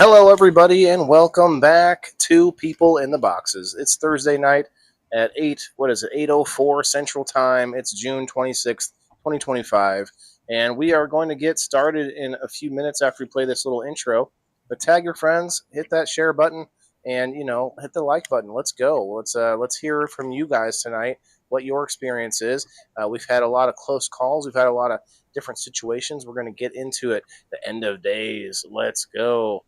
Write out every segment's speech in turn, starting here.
Hello, everybody, and welcome back to People in the Boxes. It's Thursday night at 8:04 Central Time. It's June 26th, 2025, and we are going to get started in a few minutes after we play this little intro. But tag your friends, hit that share button, and hit the like button. Let's go. Let's hear from you guys tonight. What your experience is. We've had a lot of close calls. We've had a lot of different situations. We're going to get into it. The end of days. Let's go.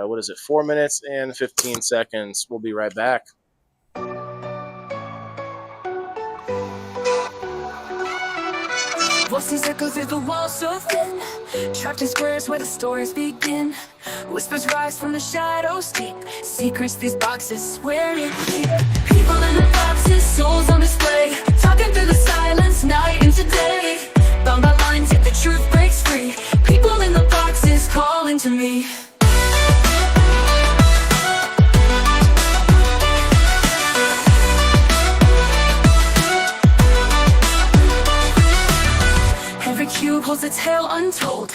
What is it? 4 minutes and 15 seconds. We'll be right back. Voices echo through the walls so thin, trapped in squares where the stories begin. Whispers rise from the shadows deep, secrets these boxes swear to keep. People in the boxes, souls on display, talking through the silence, night into day. Bound by lines, yet the truth breaks free. People in the boxes calling to me. Every cube holds a tale untold,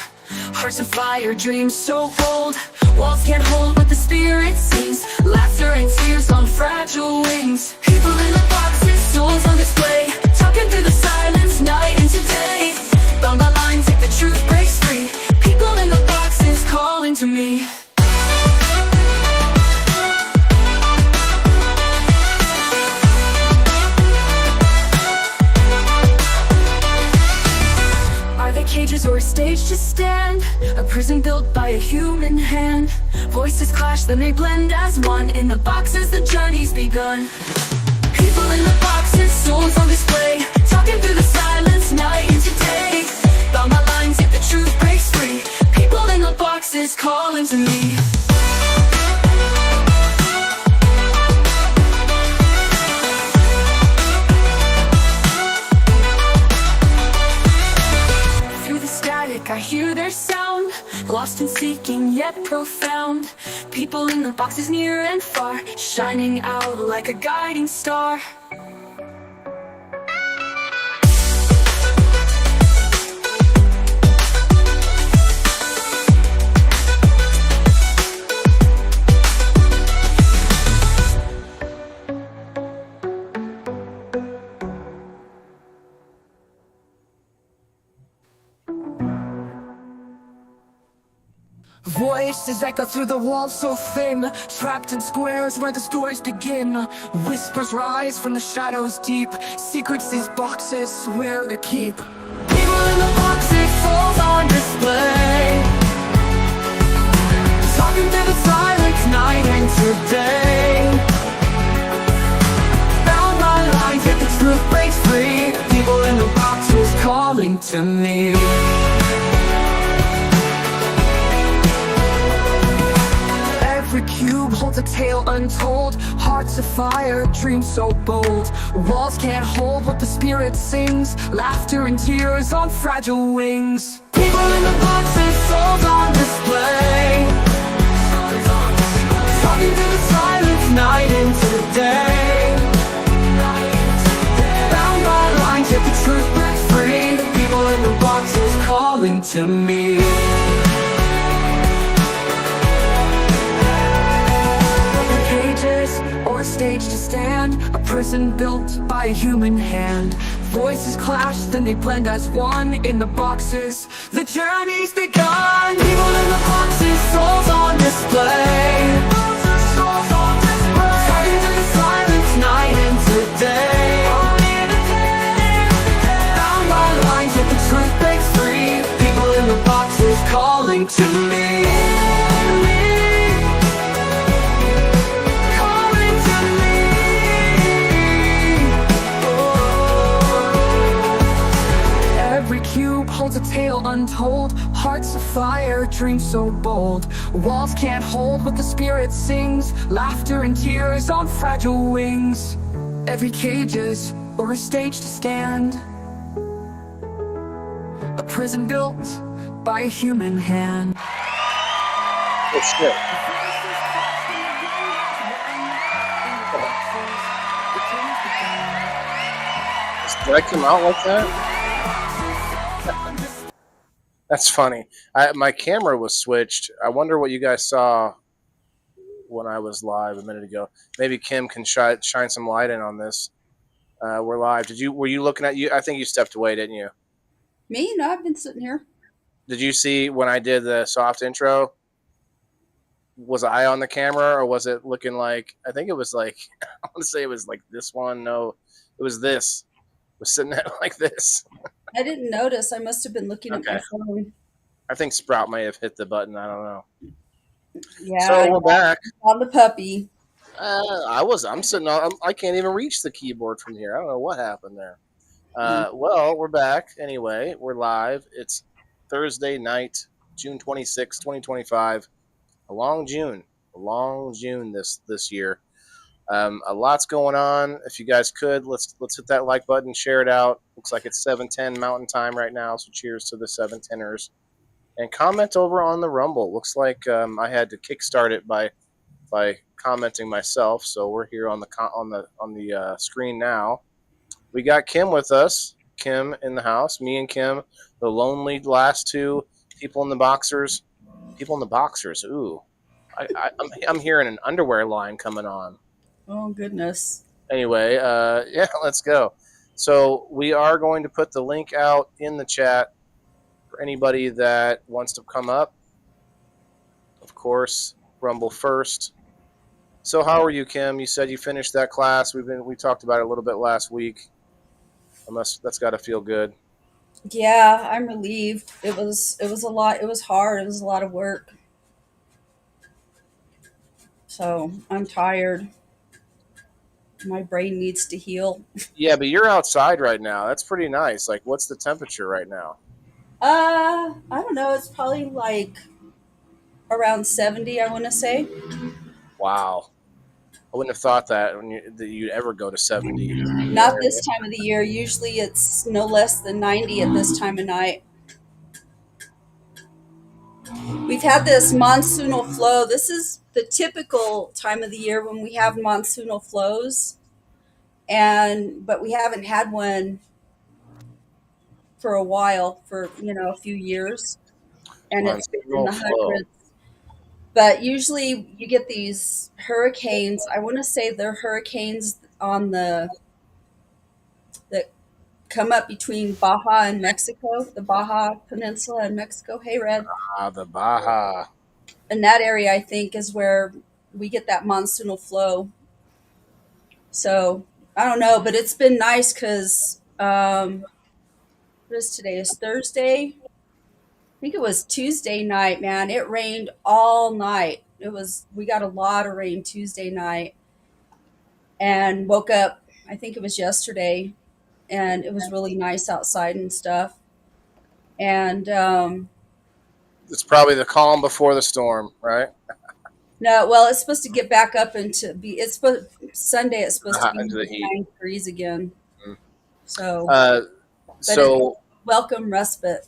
hearts of fire, dreams so bold. Walls can't hold what the spirit sings, laughter and tears on fragile wings. People in the boxes, souls on display, talking through the silence, night into day. Bound by lines, yet the truth breaks free. People in the boxes calling to me. Cages or a stage to stand, a prison built by a human hand. Voices clash, then they blend as one. In the boxes, the journey's begun. People in the boxes, souls on display, talking through the silence, night into day. Bound by lines, yet the truth breaks free. People in the boxes calling to me. I hear their sound, lost and seeking yet profound. People in the boxes near and far, shining out like a guiding star. Voices echo through the walls so thin, trapped in squares where the stories begin. Whispers rise from the shadows deep, secrets these boxes swear to keep. People in the boxes, souls on display, talking through the silence, night into day. Bound by lines, yet the truth breaks free. People in the boxes calling to me. Every cube holds a tale untold, hearts of fire, dreams so bold. Walls can't hold what the spirit sings, laughter and tears on fragile wings. People in the boxes, souls on display, talking through the silence, night into day. Bound by lines, yet the truth breaks free. People in the boxes calling to me. Or a stage to stand, a prison built by a human hand. Voices clash, then they blend as one. In the boxes, the journey's begun. People in the boxes, souls on display, talking through the silence, night into day. Bound by lines, yet the truth breaks free. People in the boxes calling to me. Holds a tale untold, hearts of fire, dreams so bold. Walls can't hold what the spirit sings, laughter and tears on fragile wings. Every cage is or a stage to stand, a prison built by a human hand. Oh shit. Did I come out like that? That's funny. My camera was switched. I wonder what you guys saw when I was live a minute ago. Maybe Kim can shine some light in on this. We're live. Were you looking at you? I think you stepped away, didn't you? Me? No, I've been sitting here. Did you see when I did the soft intro? Was I on the camera or was it looking like? I think it was like I want to say it was like this one. No, it was this. It was sitting there like this. I didn't notice. I must have been looking at my Okay. phone. I think Sprout may have hit the button. I don't know. Yeah, So we're back. on the puppy. I'm sitting on. I can't even reach the keyboard from here. I don't know what happened there. Mm. Well, we're back anyway. We're live. It's Thursday night, June 26, 2025. A long June. A long June this year. A lot's going on. If you guys could, let's hit that like button, share it out. Looks like it's 7:10 Mountain Time right now, so cheers to the 7:10ers. And comment over on the Rumble. Looks like I had to kickstart it by commenting myself. So we're here on the screen now. We got Kim with us. Kim in the house. Me and Kim, the lonely last two people in the boxers. People in the boxers. Ooh, I'm hearing an underwear line coming on. Oh goodness. Anyway, yeah, let's go. So we are going to put the link out in the chat for anybody that wants to come up. Of course, Rumble first. So how are you, Kim? You said you finished that class. We talked about it a little bit last week. That's got to feel good. Yeah, I'm relieved. It was a lot. It was hard. It was a lot of work. So I'm tired. My brain needs to heal. Yeah, but you're outside right now. That's pretty nice. Like, what's the temperature right now? I don't know. It's probably like around 70. I want to say. Wow, I wouldn't have thought that you'd ever go to 70 in your Not area. this time of the year. Usually it's no less than 90 at this time of night. We've had this monsoonal flow. This is the typical time of the year when we have monsoonal flows, and but we haven't had one for a while, for a few years, and it's been in Monsoonal the flow. hundreds. But usually you get these hurricanes. I want to say they're hurricanes on the that come up between Baja and Mexico, the Baja Peninsula and Mexico. Hey, Red. The Baja. In that area, I think, is where we get that monsoonal flow. So I don't know, but it's been nice because what is today? Is Thursday? I think it was Tuesday night, man. It rained all night. We got a lot of rain Tuesday night and woke up, I think it was yesterday, and it was really nice outside and stuff. And It's probably the calm before the storm, right? no, well, it's supposed to get back up into be. It's supposed Sunday. It's supposed to be Into the heat. 9 degrees again. Mm. So, Uh, but it's so welcome respite.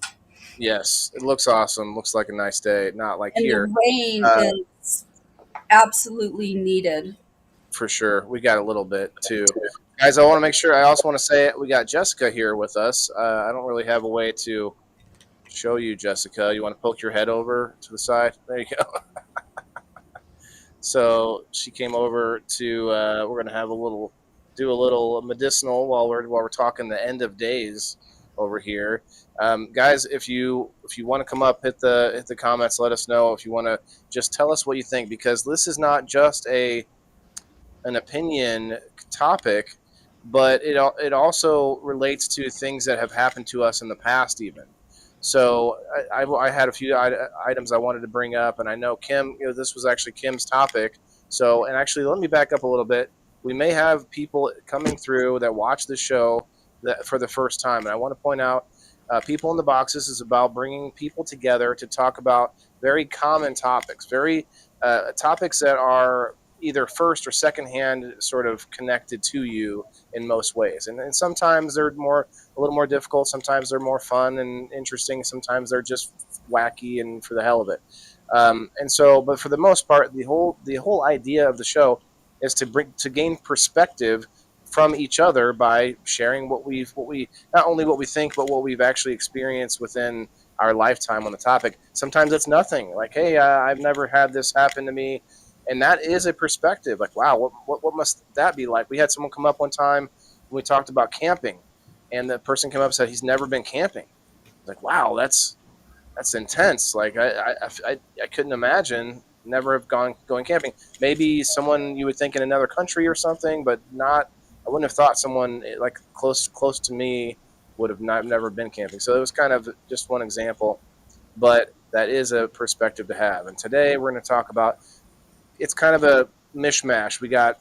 yes, it looks awesome. Looks like a nice day. Not like And here, the rain uh, is absolutely needed. for sure. We got a little bit too, guys. I want to make sure. I also want to say we got Jessica here with us. I don't really have a way to show you, Jessica. You want to poke your head over to the side? There you go. So she came over to. We're gonna have do a little medicinal while we're talking the end of days over here, guys. If you want to come up, hit the comments. Let us know if you want to just tell us what you think, because this is not just an opinion topic, but it also relates to things that have happened to us in the past, even. So I had a few items I wanted to bring up, and I know Kim. This was actually Kim's topic. So, and actually, let me back up a little bit. We may have people coming through that watch the show that for the first time, and I want to point out, people in the boxes is about bringing people together to talk about very common topics, very topics that are either first or second hand sort of connected to you in most ways. And sometimes they're a little more difficult. Sometimes they're more fun and interesting. Sometimes they're just wacky and for the hell of it. But for the most part, the whole idea of the show is to gain perspective from each other by sharing what we not only what we think but what we've actually experienced within our lifetime on the topic. Sometimes it's nothing, like, hey, I've never had this happen to me, and that is a perspective. Like, wow, what must that be like? We had someone come up one time when we talked about camping, and the person came up and said he's never been camping. Like, wow, that's intense. Like, I couldn't imagine never have gone going camping. Maybe someone you would think in another country or something, but not. I wouldn't have thought someone like close to me would have not never been camping. So it was kind of just one example, but that is a perspective to have. And today we're going to talk about. It's kind of a mishmash. We got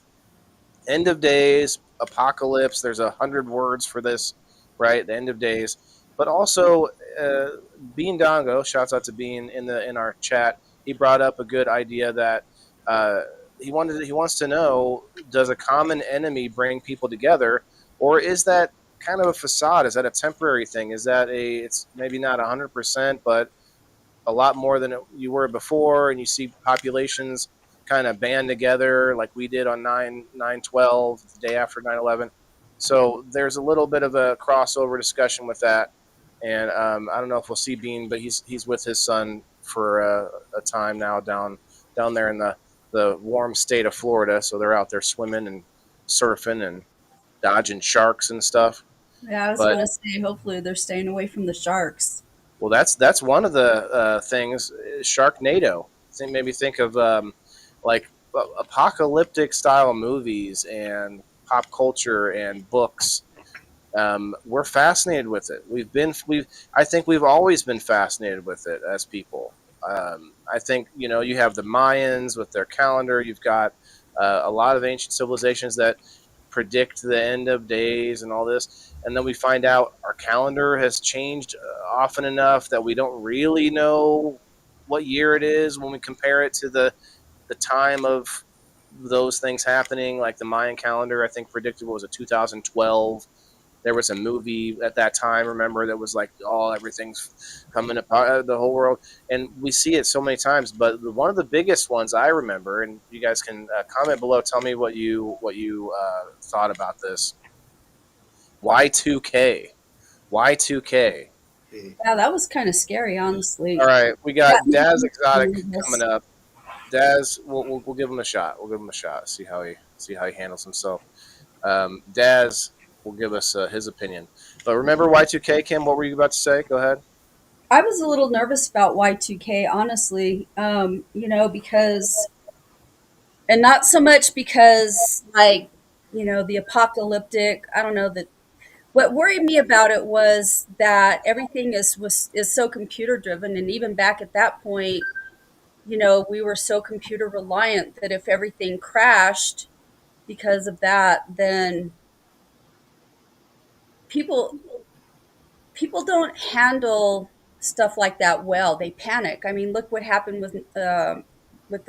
end of days, apocalypse. There's 100 words for this, right? The end of days, but also uh, Bean Dongo. Shouts out to Bean in our chat. He brought up a good idea that uh, he wants to know: does a common enemy bring people together, or is that kind of a facade? Is that a temporary thing? Is that a? It's maybe not 100%, but a lot more than you were before, and you see populations kind of band together like we did on 9/12, the day after 9/11. So there's a little bit of a crossover discussion with that, and I don't know if we'll see Bean, but he's with his son for a time now down there in the warm state of Florida. So they're out there swimming and surfing and dodging sharks and stuff. Yeah, I was But gonna say, hopefully they're staying away from the sharks. well, that's one of the things. Sharknado. Maybe think of like apocalyptic style movies and pop culture and books. We're fascinated with it. I think we've always been fascinated with it as people. I think you have the Mayans with their calendar. You've got a lot of ancient civilizations that predict the end of days and all this, and then we find out our calendar has changed often enough that we don't really know what year it is when we compare it to the time of those things happening. Like the Mayan calendar, I think predicted what was it 2012. There was a movie at that time, remember, that was like, oh, everything's coming apart, the whole world. And we see it so many times. But one of the biggest ones I remember, and you guys can comment below, tell me what you thought about this. Y2K. Y2K. Yeah, that was kind of scary, honestly. All right, we got That Daz makes me Exotic coming nervous. up. Daz, we'll give him a shot. We'll give him a shot. See how he handles himself. Daz will give us his opinion. But remember Y2K, Kim? What were you about to say? Go ahead. I was a little nervous about Y2K, honestly. Because, and not so much because, like, the apocalyptic. I don't know that. What worried me about it was that everything is so computer driven, and even back at that point, we were so computer reliant that if everything crashed because of that, then people people don't handle stuff like that well. They panic. I mean, look what happened with the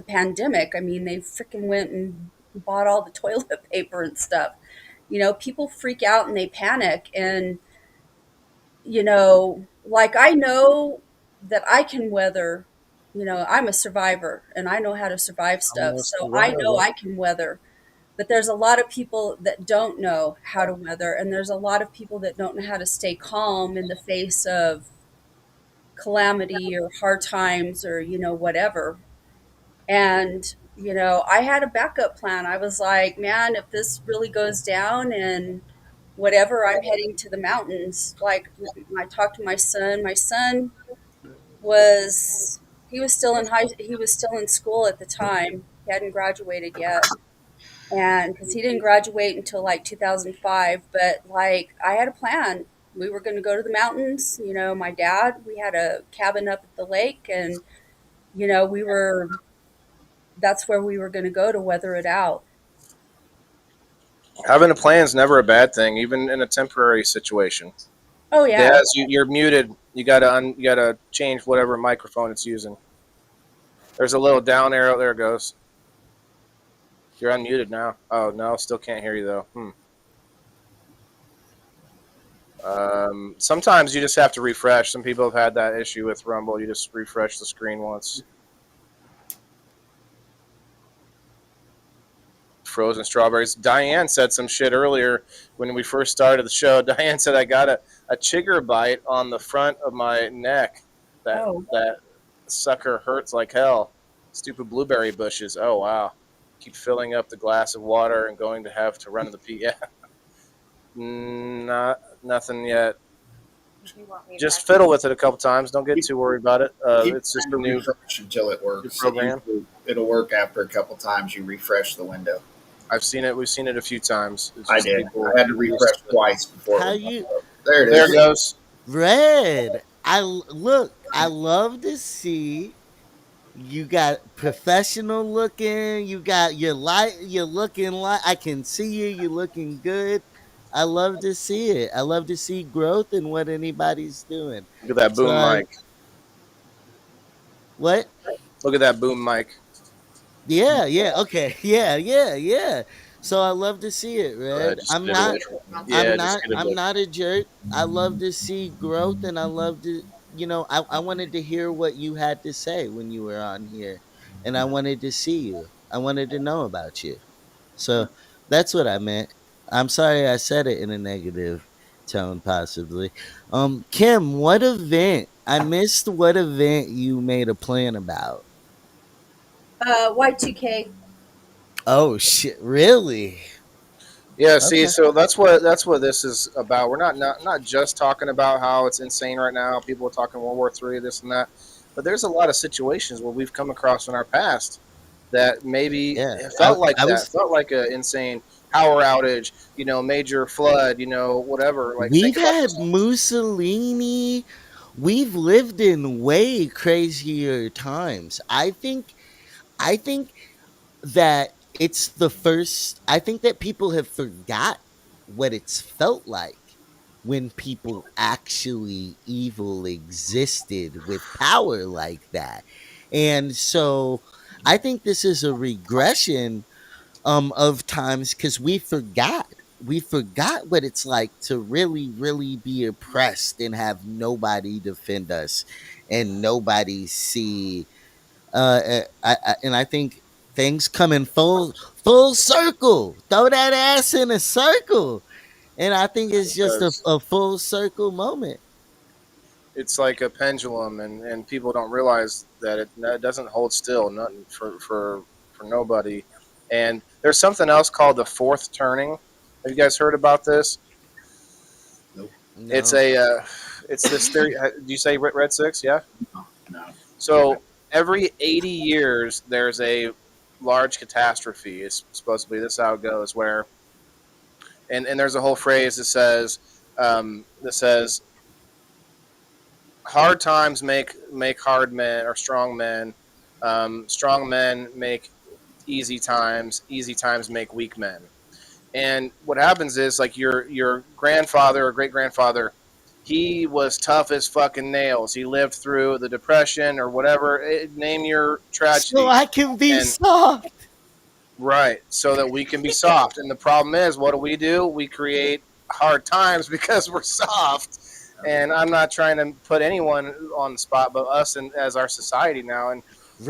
pandemic. I mean, they freaking went and bought all the toilet paper and stuff. People freak out and they panic, and like I know that I can weather. I'm a survivor and I know how to survive stuff. Almost So I know survivor. I can weather. But there's a lot of people that don't know how to weather, and there's a lot of people that don't know how to stay calm in the face of calamity or hard times or, whatever. And, I had a backup plan. I was like, man, if this really goes down and whatever, I'm heading to the mountains. Like, I talked to my son. My son was, he was still in school at the time. He hadn't graduated yet, and because he didn't graduate until like 2005. But like I had a plan. We were going to go to the mountains. My dad, we had a cabin up at the lake, and we were that's where we were going to go to weather it out. Having a plan is never a bad thing, even in a temporary situation. Oh yeah. Daz, you're muted. You gotta change whatever microphone it's using. There's a little down arrow. There it goes. You're unmuted now. Oh no, still can't hear you though. Sometimes you just have to refresh. Some people have had that issue with Rumble. You just refresh the screen once. frozen strawberries. Diane said some shit earlier when we first started the show. Diane said I got a chigger bite on the front of my neck. That Oh, that sucker hurts like hell. Stupid blueberry bushes. Oh wow. Keep filling up the glass of water and going to have to run to the pee. Yeah, not nothing yet. Just fiddle with it a couple times. Don't get Keep, too worried about it. keep It's just trying a to new refresh until it works. It program. usually it'll work after a couple times you refresh the window. I've seen it. We've seen it a few times. It's I just did. I had to people just refresh twice before it How would you work. There it there it is. goes. Red? Look. I love to see you got professional looking. You got your light. You're looking like I can see you. You're looking good. I love to see it. I love to see growth in what anybody's doing. Look at that So boom I mic. what? Look at that boom mic. Yeah, yeah, okay. Yeah, yeah, yeah. So I love to see it, Go ahead. Red. Just get a bit. Yeah, just get a I'm bit. not a jerk. I love to see growth and I love to I wanted to hear what you had to say when you were on here. And I wanted to see you. I wanted to know about you. So that's what I meant. I'm sorry I said it in a negative tone possibly. Kim, what event? I missed what event you made a plan about. Y2K. Oh shit, really? Yeah. See, Okay. so that's what this is about. We're not just talking about how it's insane right now. People are talking World War III, this and that, but there's a lot of situations where we've come across in our past that maybe Yeah. it I, felt like I that, was felt like an insane power outage, major flood, whatever. Like think we've about had this. Mussolini. We've lived in way crazier times. I think that it's the first I think that people have forgot what it's felt like when people actually evil existed with power like that. And so I think this is a regression of times because we forgot what it's like to really be oppressed and have nobody defend us and nobody see and I think things come in full circle. Throw that ass in a circle, and I think it's just a, Because a full circle moment. it's like a pendulum, and people don't realize that it doesn't hold still, nothing for nobody. And there's something else called the fourth turning. Have you guys heard about this? Nope. It's No, a it's this theory. Do you say Red Six? Yeah. No. No. So every 80 years, there's a large catastrophe. It's supposed to be this is how it goes. Where and there's a whole phrase that says hard times make hard men or strong men. Strong men make easy times make weak men. And what happens is like your grandfather or great grandfather, he was tough as fucking nails. He lived through the depression or whatever. Name your so tragedy. I can be And soft. right, so that we can be soft. And the problem is, what do? We create hard times because we're soft. And I'm not trying to put anyone on the spot, but us and as our society now, and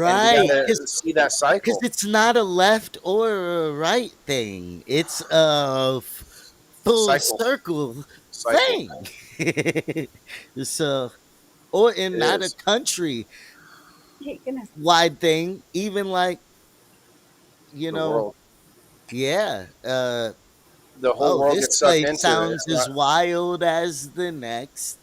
we got Right, to see that because cycle. it's not a left or a right thing. It's a full Cycle, circle cycle thing. So, or in not a is country Hey, goodness. wide thing, even like you the know, world. yeah. The whole Oh, world this gets sucked place into it. sounds It's as not. wild as the next.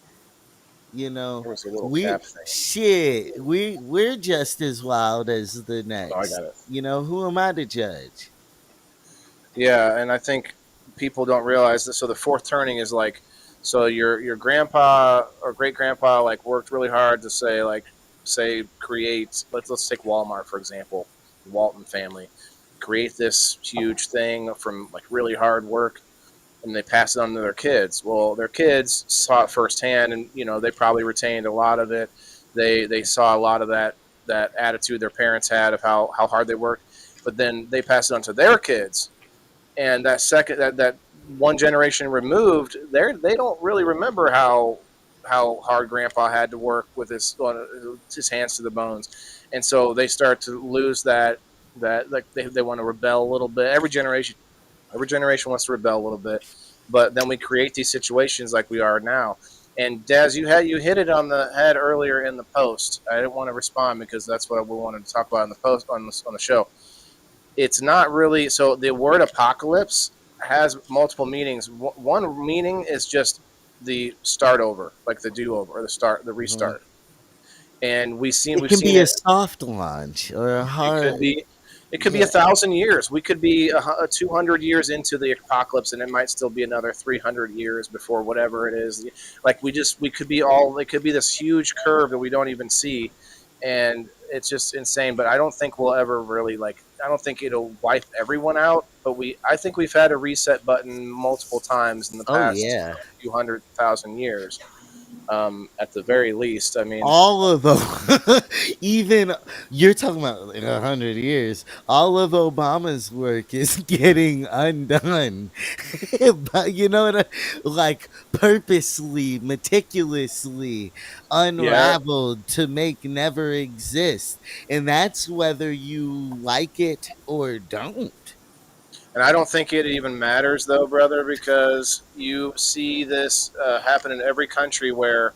You know, There was a little we cap thing. shit. We're just as wild as the Oh, I next. got it. Who am I to judge? Yeah, and I think people don't realize this. So the fourth turning is like, so your grandpa or great grandpa like worked really hard to say create. Let's take Walmart for example, the Walton family create this huge thing from like really hard work, and they pass it on to their kids. Well, their kids saw it firsthand, and they probably retained a lot of it. They saw a lot of that attitude their parents had of how hard they worked, but then they pass it on to their kids, and that second that one generation removed, they don't really remember how hard Grandpa had to work with his hands to the bones, and so they start to lose that like they want to rebel a little bit. Every generation wants to rebel a little bit, but then we create these situations like we are now. And Daz, you hit it on the head earlier in the post. I didn't want to respond because that's what we wanted to talk about in the post on the show. It's not really so. The word apocalypse has multiple meanings. One meaning is just the start over, like the do over or the Mhm. restart. And It we've can seen be a it. soft launch or a It hard. could be. It could be Yeah. 1,000 years. We could be 200 years into the apocalypse, and it might still be another 300 years before whatever it is. Like we could be all. It could be this huge curve that we don't even see, and it's just insane. But I don't think we'll ever really like. I don't think it'll wipe everyone out. But I think we've had a reset button multiple times in the Oh past yeah. few 100,000 years. At the very least, I mean, All of them, even you're talking about in 100 years. All of Obama's work is getting undone, but you know what? Like purposely, meticulously yeah, unraveled to make never exist, and that's whether you like it or don't. and I don't think it even matters though, brother, because you see this happen in every country where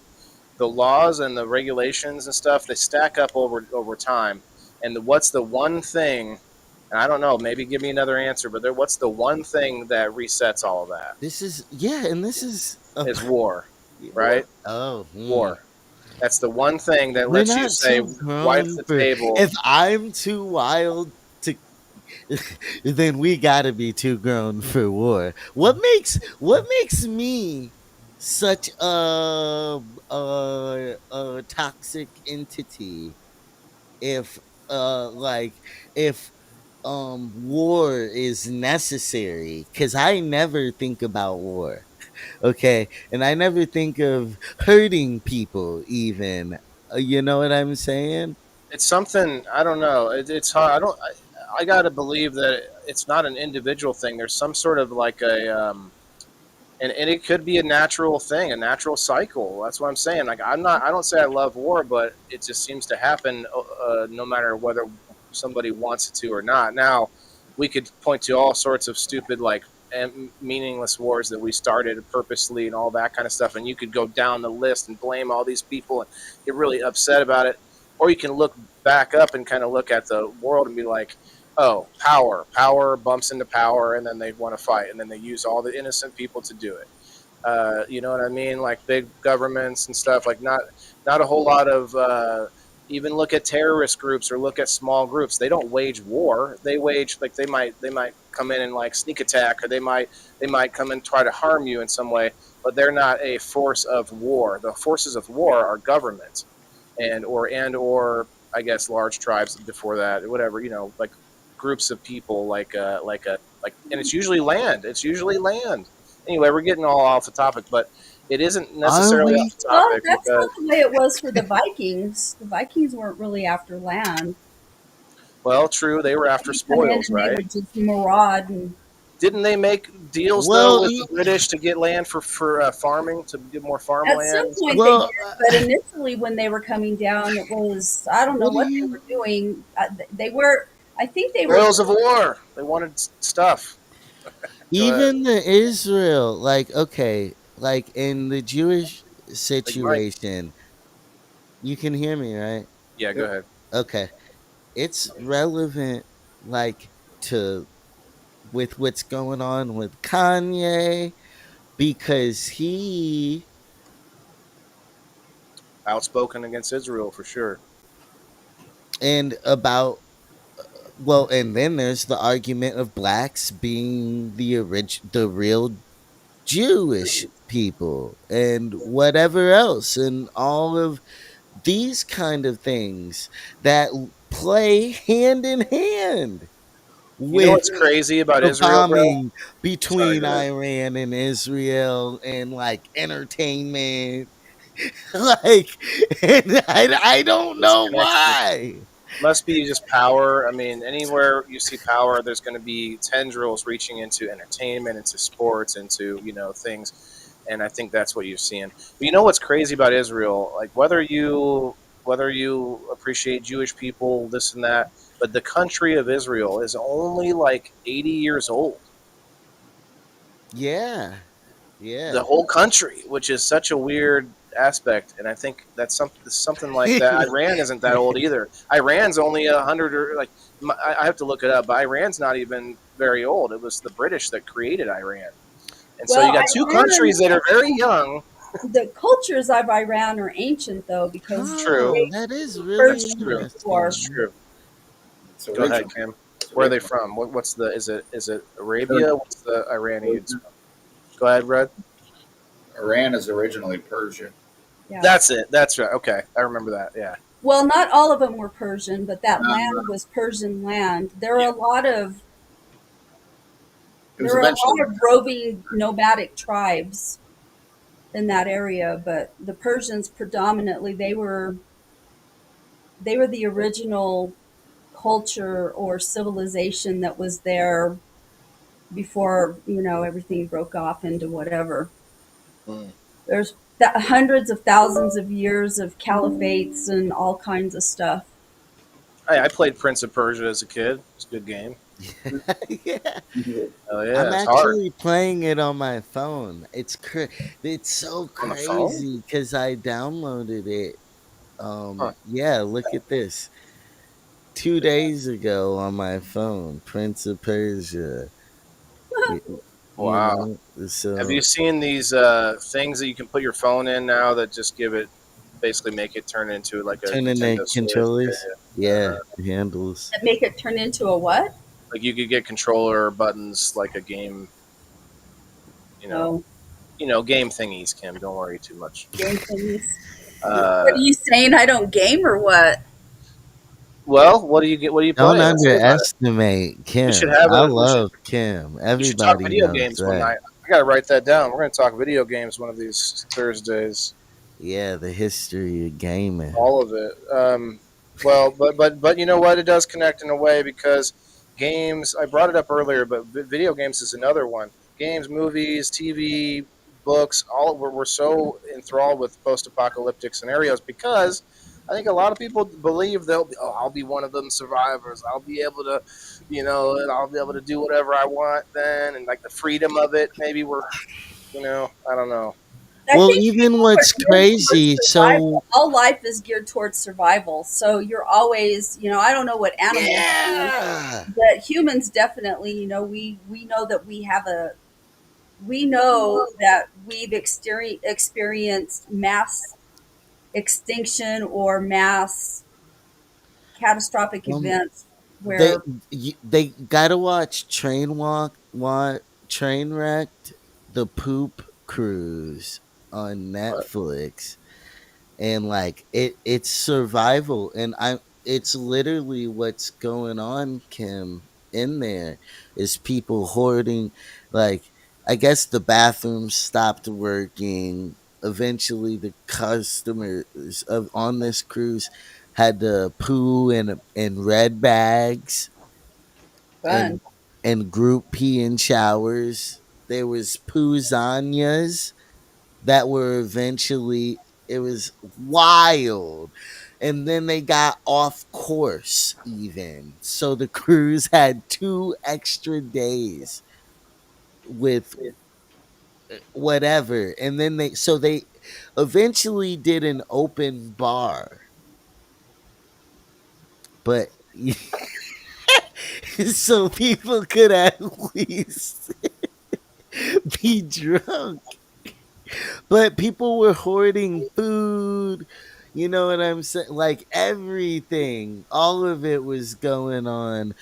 the laws and the regulations and stuff they stack up over time. And what's the one thing? And I don't know. Maybe give me another answer, but what's the one thing that resets all of that? This is yeah, and this is a Is war, right? oh. War. That's the one thing that We're lets you not say too wipe grown the for. table. If I'm too wild to, then we gotta be too grown for war. What makes me such a toxic entity? If like if war is necessary, because I never think about war. Okay, and I never think of hurting people even. You know what I'm saying? It's something I don't know. It's hard. I got to believe that it's not an individual thing. There's some sort of like and it could be a natural thing, a natural cycle. That's what I'm saying. Like I don't say I love war, but it just seems to happen no matter whether somebody wants it to or not. Now, we could point to all sorts of stupid like meaningless wars that we started purposely and all that kind of stuff, and you could go down the list and blame all these people and get really upset about it, or you can look back up and kind of look at the world and be like, oh, power bumps into power, and then they want to fight, and then they use all the innocent people to do it. You know what I mean? Like big governments and stuff. Like not a whole lot of. Even look at terrorist groups or look at small groups. They don't wage war. They wage like they might come in and like sneak attack, or they might come and try to harm you in some way. But they're not a force of war. The forces of war are government, and or I guess large tribes before that, whatever, like groups of people, and it's usually land. It's usually land. Anyway, we're getting all off the topic, but it isn't Are necessarily we? off the Well, topic that's because, not the way it was for the Vikings. The Vikings weren't really after land. well, true, they were after They come in spoils, and they right? would just maraud. And Didn't they make deals though Well, with the British to get land for farming to get more at some farmland and stuff? point they did, well. but initially when they were coming down, it was I don't know What do what they were you? doing. They were. I think they were. Spoils of war. They wanted stuff. Go ahead. Even the Israel, like okay, like in the Jewish Like Mike. situation, you can hear me, right? Yeah, go ahead. Okay, it's relevant, like to with what's going on with Kanye because he Outspoken against Israel for sure. and about well, and then there's the argument of blacks being the real Jewish people and whatever else and all of these kind of things that play hand in hand You know with what's crazy about the Israel, bro? bombing Sorry, between go ahead. Iran and Israel and like entertainment. Like, and I don't It's know connected. why. Must be just power. I mean, anywhere you see power, there's going to be tendrils reaching into entertainment, into sports, into things, and I think that's what you're seeing. But you know what's crazy about Israel? Like whether you appreciate Jewish people, this and that, but the country of Israel is only like 80 years old. Yeah. The Yeah. whole country, which is such a weird aspect. And I think that's something like that. Iran isn't that old either. Iran's only 100 or like I have to look it up, but Iran's not even very old. It was the British that created Iran, and so you Well, got two countries that are very young. the cultures of Iran are ancient though because True, Oh, that is really Persian that's true. That's war. interesting. true. It's Go ahead, original. Kim. It's Where are they original. from? What's the is it Arabia? Persia. What's the Iranians from? Go ahead, Red. Iran is originally Persia. Yeah. That's it. That's right. Okay, I remember that. Yeah. Well, not all of them were Persian, but that Um, land was Persian land. Yeah. it was There are a eventually. lot of roving nomadic tribes in that area, but the Persians predominantly they were the original culture or civilization that was there before, everything broke off into whatever. Mm. There's hundreds of thousands of years of caliphates and all kinds of stuff. I played Prince of Persia as a kid. It's a good game. Yeah. Oh I'm yeah, it's hard actually playing it on my phone. It's so on the phone. crazy because I downloaded it. Huh. Yeah, look at this. 2 days ago on my phone, Prince of Persia. y- You Wow. know, Have you so seen these things that you can put your phone in now that just give it basically make it turn into like a turning the Nintendo Switch? controllers. Yeah, the handles. That make it turn into a what? Like you could get controller buttons like a game, you know, Oh, game thingies. Kim, don't worry too much. game thingies. What Uh, are you saying? I don't game or what? well, what do you get? What do you Don't play? Let's hear about it. underestimate We should Kim. have I a love Kim. we should talk Everybody video knows games one that. night. I gotta write that down. We're gonna talk video games one of these Thursdays. Yeah, the history of gaming. All of it. Well, but you know what? It does connect in a way because games. I brought it up earlier, but video games is another one. Games, movies, TV, books. All we're so enthralled with post-apocalyptic scenarios because I think a lot of people believe they'll be. Oh, I'll be one of them survivors. I'll be able to, and I'll be able to do whatever I want then, and like the freedom of it. Maybe we're, I don't know. I Well, think even people are what's geared towards crazy, so survival. All life is geared towards survival. So you're always, I don't know what animals do, yeah. but humans definitely, we know that we know that we've experienced mass extinction or mass catastrophic Um, events they where they gotta watch Train Wrecked, the Poop Cruise on But Netflix, and like it's survival, and I it's literally what's going on, Kim. In there is people hoarding, like, I guess the bathrooms stopped working. Eventually the customers of on this cruise had to poo in red bags fun. and group pee in showers. There was poozanias that were eventually, it was wild. And then they got off course even. So the cruise had 2 extra days with whatever. And then they eventually did an open bar. But so people could at least be drunk. But people were hoarding food. You know what I'm saying? Like everything, all of it was going on.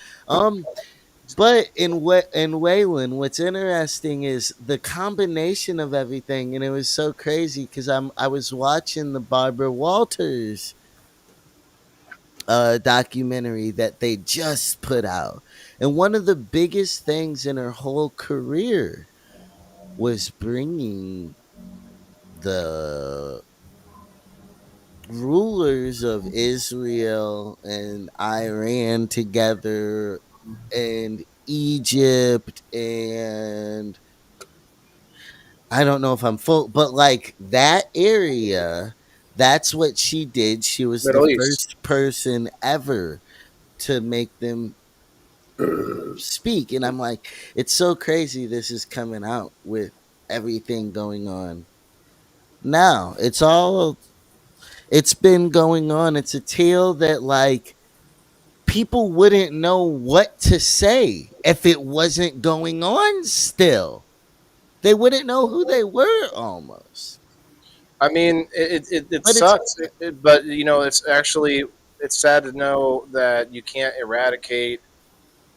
But in Wayland, what's interesting is the combination of everything, and it was so crazy because I was watching the Barbara Walters documentary that they just put out, and one of the biggest things in her whole career was bringing the rulers of Israel and Iran together, and Egypt, and I don't know if I'm full, but like that area, that's what she did. She was the Middle East. first person ever to make them speak. And I'm like, it's so crazy this is coming out with everything going on now. It's been going on. It's a tale that, like, people wouldn't know what to say if it wasn't going on still. They wouldn't know who they were almost. I mean, it But it's sucks, but you know, it's actually it's sad to know that you can't eradicate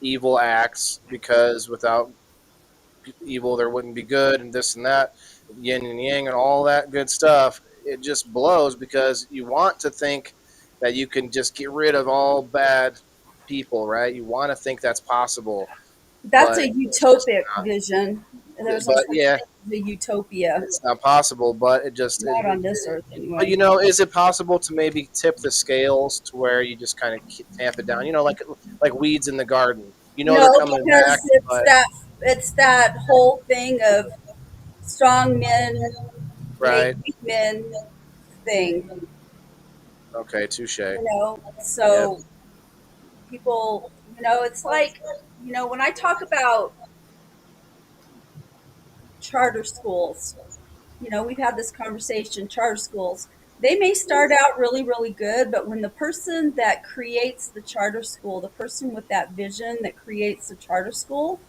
evil acts because without evil there wouldn't be good and this and that, yin and yang and all that good stuff. It just blows because you want to think that you can just get rid of all bad people, right? You want to think that's possible, That's but a it's just utopic vision. There's no but such yeah, thing as a utopia. it's not possible. But it just Not on this earth, but anyway. you know, is it possible to maybe tip the scales to where you just kind of tamp it down? You know, like weeds in the garden. You know No, they're coming because back, but it's that whole thing of strong men make right? weak men thing. Okay, touche. Yep. So people, it's like, when I talk about charter schools, we've had this conversation. Charter schools, they may start out really, really good, but when the person that creates the charter school, the person with that vision that creates the charter school,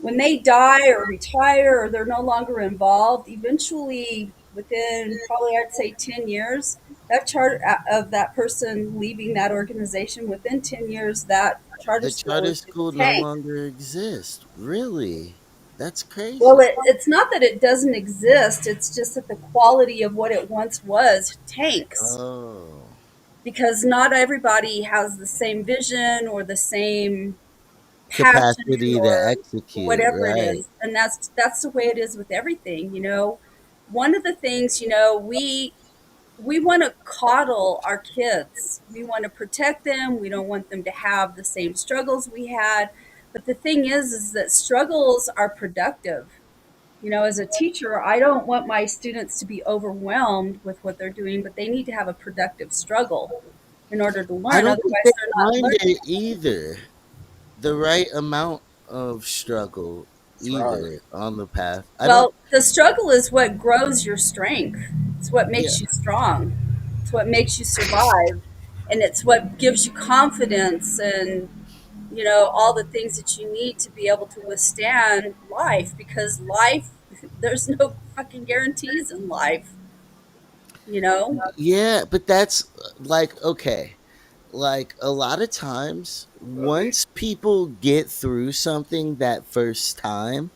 when they die or retire or they're no longer involved, eventually within probably I'd say 10 years, that charter of that person leaving that organization, within 10 years, that charter the school charter is going school to no tank. longer exists. Really? That's Well, crazy. it's not that it doesn't exist, it's just that the quality of what it once was tanks, Oh. because not everybody has the same vision or the same passion Capacity to or execute, whatever it right. is. And that's the way it is with everything. One of the things, we want to coddle our kids, we want to protect them, we don't want them to have the same struggles we had. But the thing is that struggles are productive. As a teacher, I don't want my students to be overwhelmed with what they're doing, but they need to have a productive struggle in order to I learn, don't think they otherwise they're not find learning. it either. The right amount of struggle Right. either on the path. I don't. Well, the struggle is what grows your strength. It's what Yeah. makes you strong. It's what makes you survive. And it's what gives you confidence and, all the things that you need to be able to withstand life, because life, there's no fucking guarantees in life, you know? Yeah, but that's like, okay. Like, a lot of times, once people get through something that first time,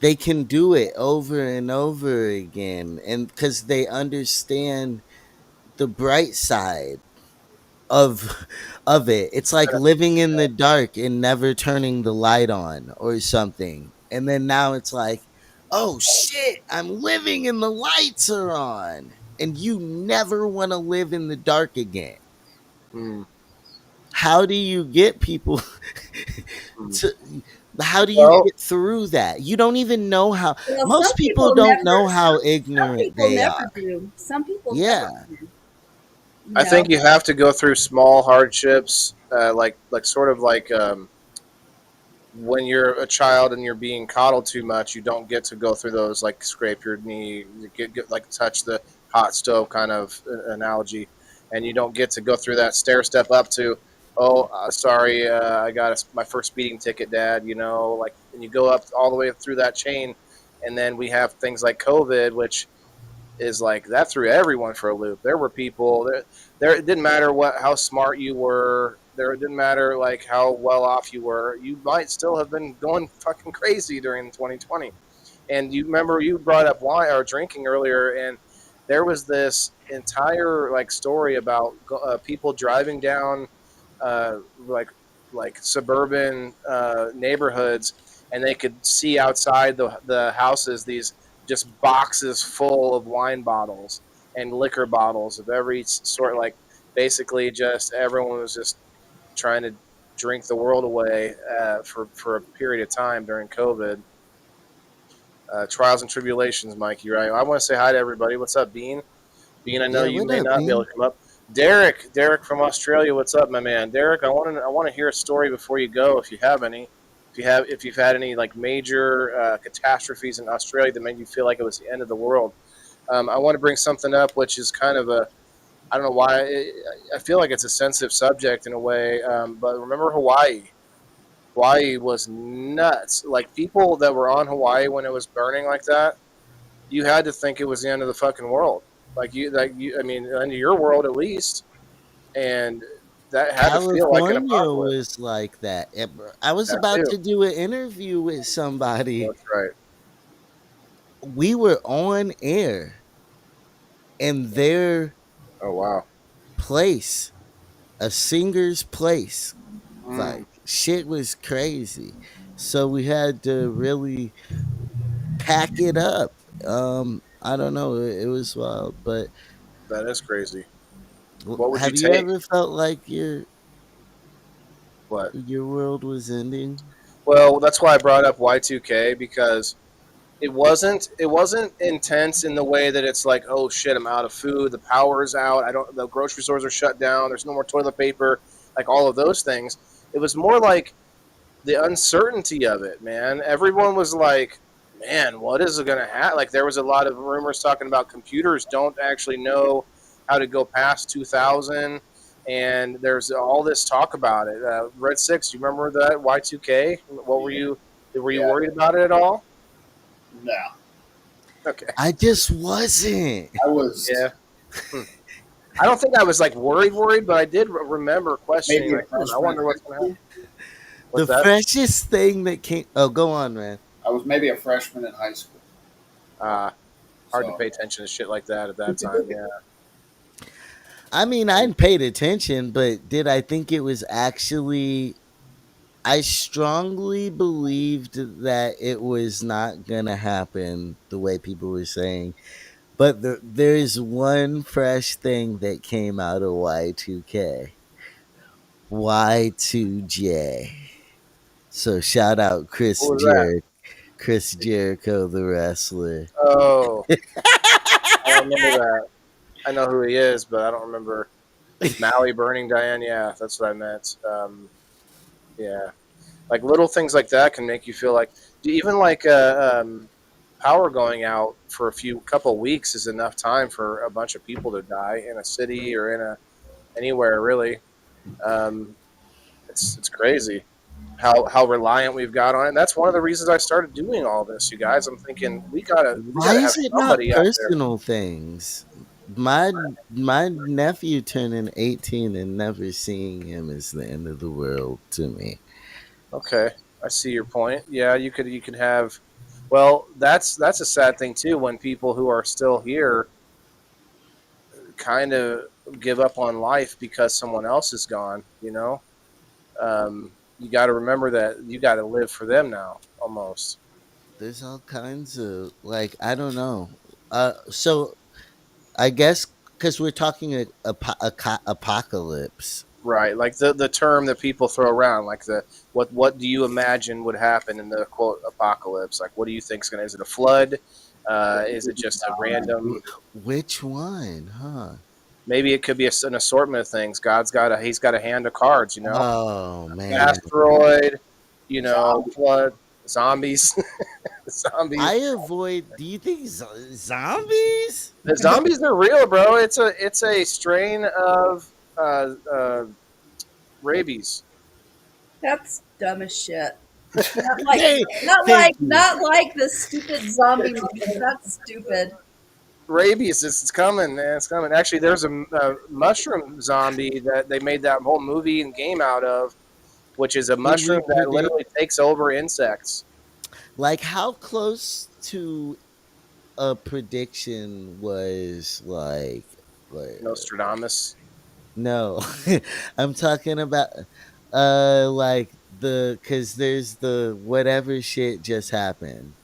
they can do it over and over again, and because they understand the bright side of it. It's like living in the dark and never turning the light on or something. And then now it's like, oh shit, I'm living and the lights are on. And you never want to live in the dark again. Mm, How do you get people mm. to how do you Well, get through that? You don't even know how. Well, Most people don't know how some ignorant people they never are. do. Some people never Yeah. do, you I think know? you have to go through small hardships, like sort of like when you're a child and you're being coddled too much, you don't get to go through those like scrape your knee, get like touch the hot stove kind of analogy, and you don't get to go through that stair step up to, oh, sorry, I got my first speeding ticket, Dad. You know, like, and you go up all the way through that chain, and then we have things like COVID, which is like that threw everyone for a loop. There were people there. It didn't matter how smart you were. There it didn't matter like how well off you were. You might still have been going fucking crazy during 2020. And you remember you brought up wine or drinking earlier, and there was this entire like story about people driving down like suburban neighborhoods, and they could see outside the houses these just boxes full of wine bottles and liquor bottles of every sort. Like basically, just everyone was just trying to drink the world away for a period of time during COVID. Trials and tribulations, Mikey. Right? I want to say hi to everybody. What's up, Bean? Bean, I know Yeah, you what may up, not be able man? to come up. Derek from Australia. What's up, my man? Derek, I want to hear a story before you go, if you have any. If you've had any like major catastrophes in Australia that made you feel like it was the end of the world. I want to bring something up, which is kind of a I don't know why I feel like it's a sensitive subject in a way. But remember Hawaii? Hawaii was nuts. Like people that were on Hawaii when it was burning like that, you had to think it was the end of the fucking world. I mean, end of your world at least, and that had to feel like an California apocalypse. was like that. I was That about too. to do an interview with somebody. That's right. We were on air and their Oh wow. place, a singer's place, Mm. like shit was crazy. So we had to really pack it up. I don't know, it was wild, but That is crazy. What would you have you take? ever felt like What? your world was ending? Well, that's why I brought up Y2K because it wasn't intense in the way that it's like, oh shit, I'm out of food, the power's out, I don't the grocery stores are shut down, there's no more toilet paper, like all of those things. It was more like the uncertainty of it, man. Everyone was like, man, what is it going to happen? Like there was a lot of rumors talking about computers don't actually know how to go past 2000, and there's all this talk about it. Red Six, you remember that Y2K? What Yeah, were you yeah. worried about it at all? No, Okay, I just wasn't. I was yeah. Hmm. I don't think I was like worried, but I did remember questioning, maybe a like, man, I freshman in wonder high what's going to happen. school. The What's that? freshest thing that came. Oh, go on, man. I was maybe a freshman in high school. Uh, Hard to So pay attention to shit like that at that time. Yeah. I mean, I paid attention, but did I think it was actually? I strongly believed that it was not gonna happen the way people were saying. But there's one fresh thing that came out of Y2K. Y2J. So shout out What was that? Chris Jericho, the wrestler. Oh, I don't remember that. I know who he is, but I don't remember Maui burning Diane. Yeah, that's what I meant. Yeah, like little things like that can make you feel like even like power going out for a few couple weeks is enough time for a bunch of people to die in a city or in a anywhere really. Um, it's crazy how reliant we've got on it. And that's one of the reasons I started doing all this, you guys. I'm thinking we Why gotta have is it not somebody out there. personal things? My my nephew turning 18 and never seeing him is the end of the world to me. Okay, I see your point. Yeah, you could have. Well, that's a sad thing too when people who are still here kind of give up on life because someone else is gone. You got to remember that you got to live for them now, almost. There's all kinds of like I don't know. So I guess because we're talking apocalypse. Right, like the term that people throw around, like the what do you imagine would happen in the quote apocalypse? Like, what do you think is gonna? Is it a flood? Is it just a random? Which one, huh? Maybe it could be an assortment of things. He's got a hand of cards. Oh man, Asteroid, zombie. flood, zombies, I zombies. avoid. Do you think zombies? The zombies are real, bro. It's a strain of uh, uh, rabies. That's dumb as shit. Not like, Hey, thank you. not like the stupid zombie movies. That's stupid. Rabies it's coming, man. It's coming. Actually, there's a mushroom zombie that they made that whole movie and game out of, which is a Could we mushroom that predict? literally takes over insects. Like, how close to a prediction was like Nostradamus no, I'm talking about like because there's the whatever shit just happened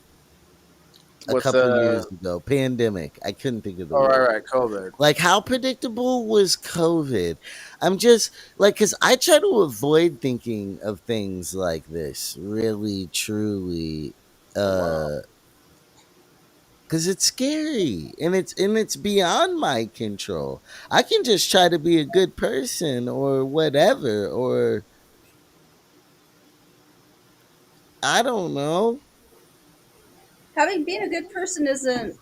a with couple years ago, pandemic. I couldn't think of the all right, word. right, COVID. Like, how predictable was COVID? I'm just like, because I try to avoid thinking of things like this. Really, truly, Oh, wow. uh, because it's scary and it's beyond my control. I can just try to be a good person or whatever, or I don't know. Having being a good person isn't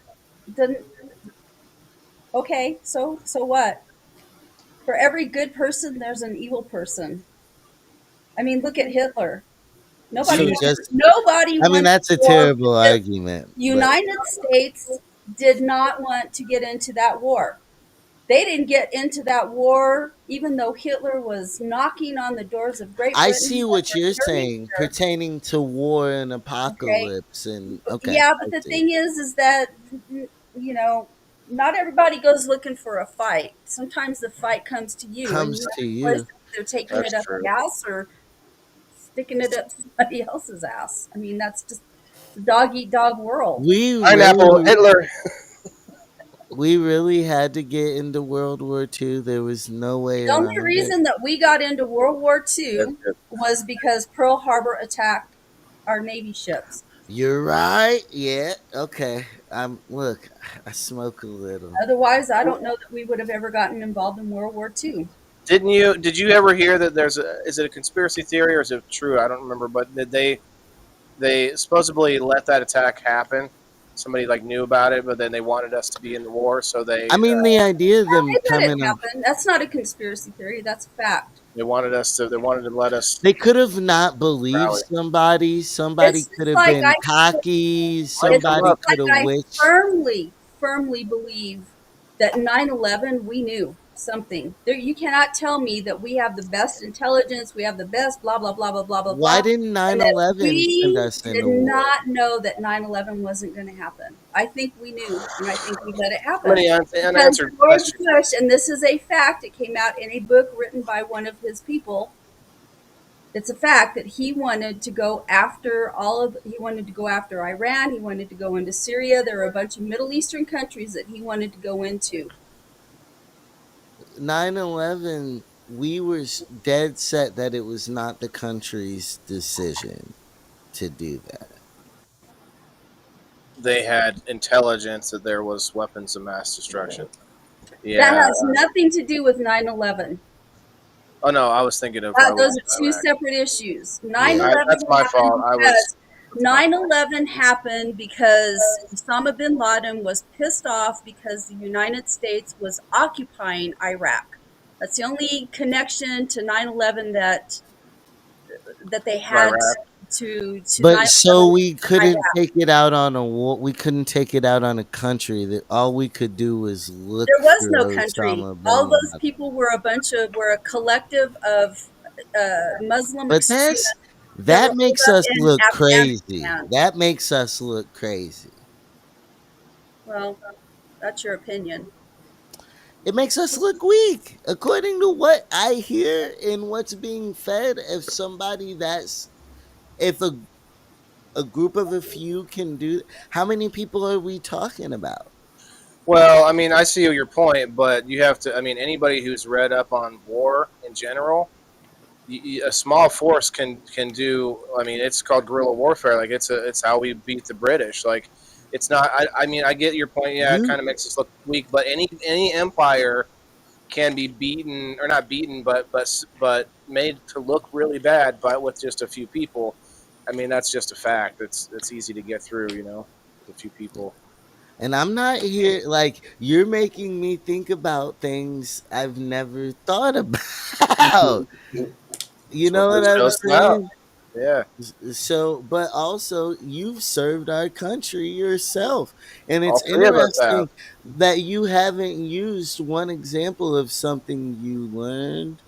doesn't okay. So what? For every good person, there's an evil person. I mean, look at Hitler. Do Nobody So you, wants. just, Nobody I mean, wants that's a war with terrible Hitler. argument, but United States did not want to get into that war. They didn't get into that war, even though Hitler was knocking on the doors of Great I Britain see what over you're their saying pertaining to war and okay, apocalypse, and okay, yeah, I but the see. thing is that you know, not everybody goes looking for a fight. Sometimes the fight comes to you, and Comes you to have a choice you. of either taking that's it up true. the ass or sticking it up somebody else's ass. I mean, that's just the dog eat dog world. We Pineapple really, Hitler. we really had to get into World War II. There was no way The only around it. reason that we got into World War That's II good. was because Pearl Harbor attacked our Navy ships. You're right. Yeah. Okay. Look, I smoke a little. Otherwise, I don't know that we would have ever gotten involved in World War II. Didn't you? Did you ever hear that there's a? Is it a conspiracy theory or is it true? I don't remember. But did they supposedly let that attack happen? Somebody like knew about it, but then they wanted us to be in the war, so I mean, the idea of them They let it coming on, happen. That's not a conspiracy theory. That's a fact. they wanted us to. They wanted to let us they could have not believed rally. somebody. Somebody It's could just have like been cocky. Might it's come Somebody up. just could have like I wished. firmly believe that 9/11 we knew something. There, you cannot tell me that we have the best intelligence, we have the best blah blah blah blah blah blah Why blah, didn't and that 9/11 send we us did into war? not know that 9/11 wasn't going to happen. I think we knew, and I think we let it So happen many because unanswered George questions. Bush, and this is a fact. It came out in a book written by one of his people. It's a fact that he wanted to go after he wanted to go after Iran, he wanted to go into Syria. There were a bunch of Middle Eastern countries that he wanted to go into. 9/11, we were dead set that it was not the country's decision to do that. They had intelligence that there was weapons of mass destruction. That Yeah. has nothing to do with 9/11. Oh no, I was thinking of I Those was are two separate issues. Yeah. 9/11 That's my happened fault. I was. because That's my fault. 9/11 happened because Osama bin Laden was pissed off because the United States was occupying Iraq. That's the only connection to 9/11 that they To had Iraq. to But so 9/11 we couldn't Iraq. take it out on a war. We couldn't take it out on a country. That all we could do was look There was for no country. Osama All bin those Laden. people were a collective of Muslim But extremists that were that pulled makes up us in look crazy. Afghanistan. That makes us look crazy. Well, that's your opinion. It makes us look weak, according to what I hear and what's being fed. If a group of a few can do, how many people are we talking about? Well, I mean, I see your point, but you have to. I mean, anybody who's read up on war in general, a small force can do. I mean, it's called guerrilla warfare. Like it's how we beat the British. Like it's not. I mean, I get your point. Yeah, it kind You of makes us look weak, but any empire can be beaten or not beaten, but made to look really bad, but with just a few people. I mean, that's just a fact. It's easy to get through, with a few people. and I'm not here like you're making me think about things I've never thought about. You That's what know what this I'm show's about. saying? Yeah. So, but also you've served our country yourself, and All it's three of us have. interesting that you haven't used one example of something you learned.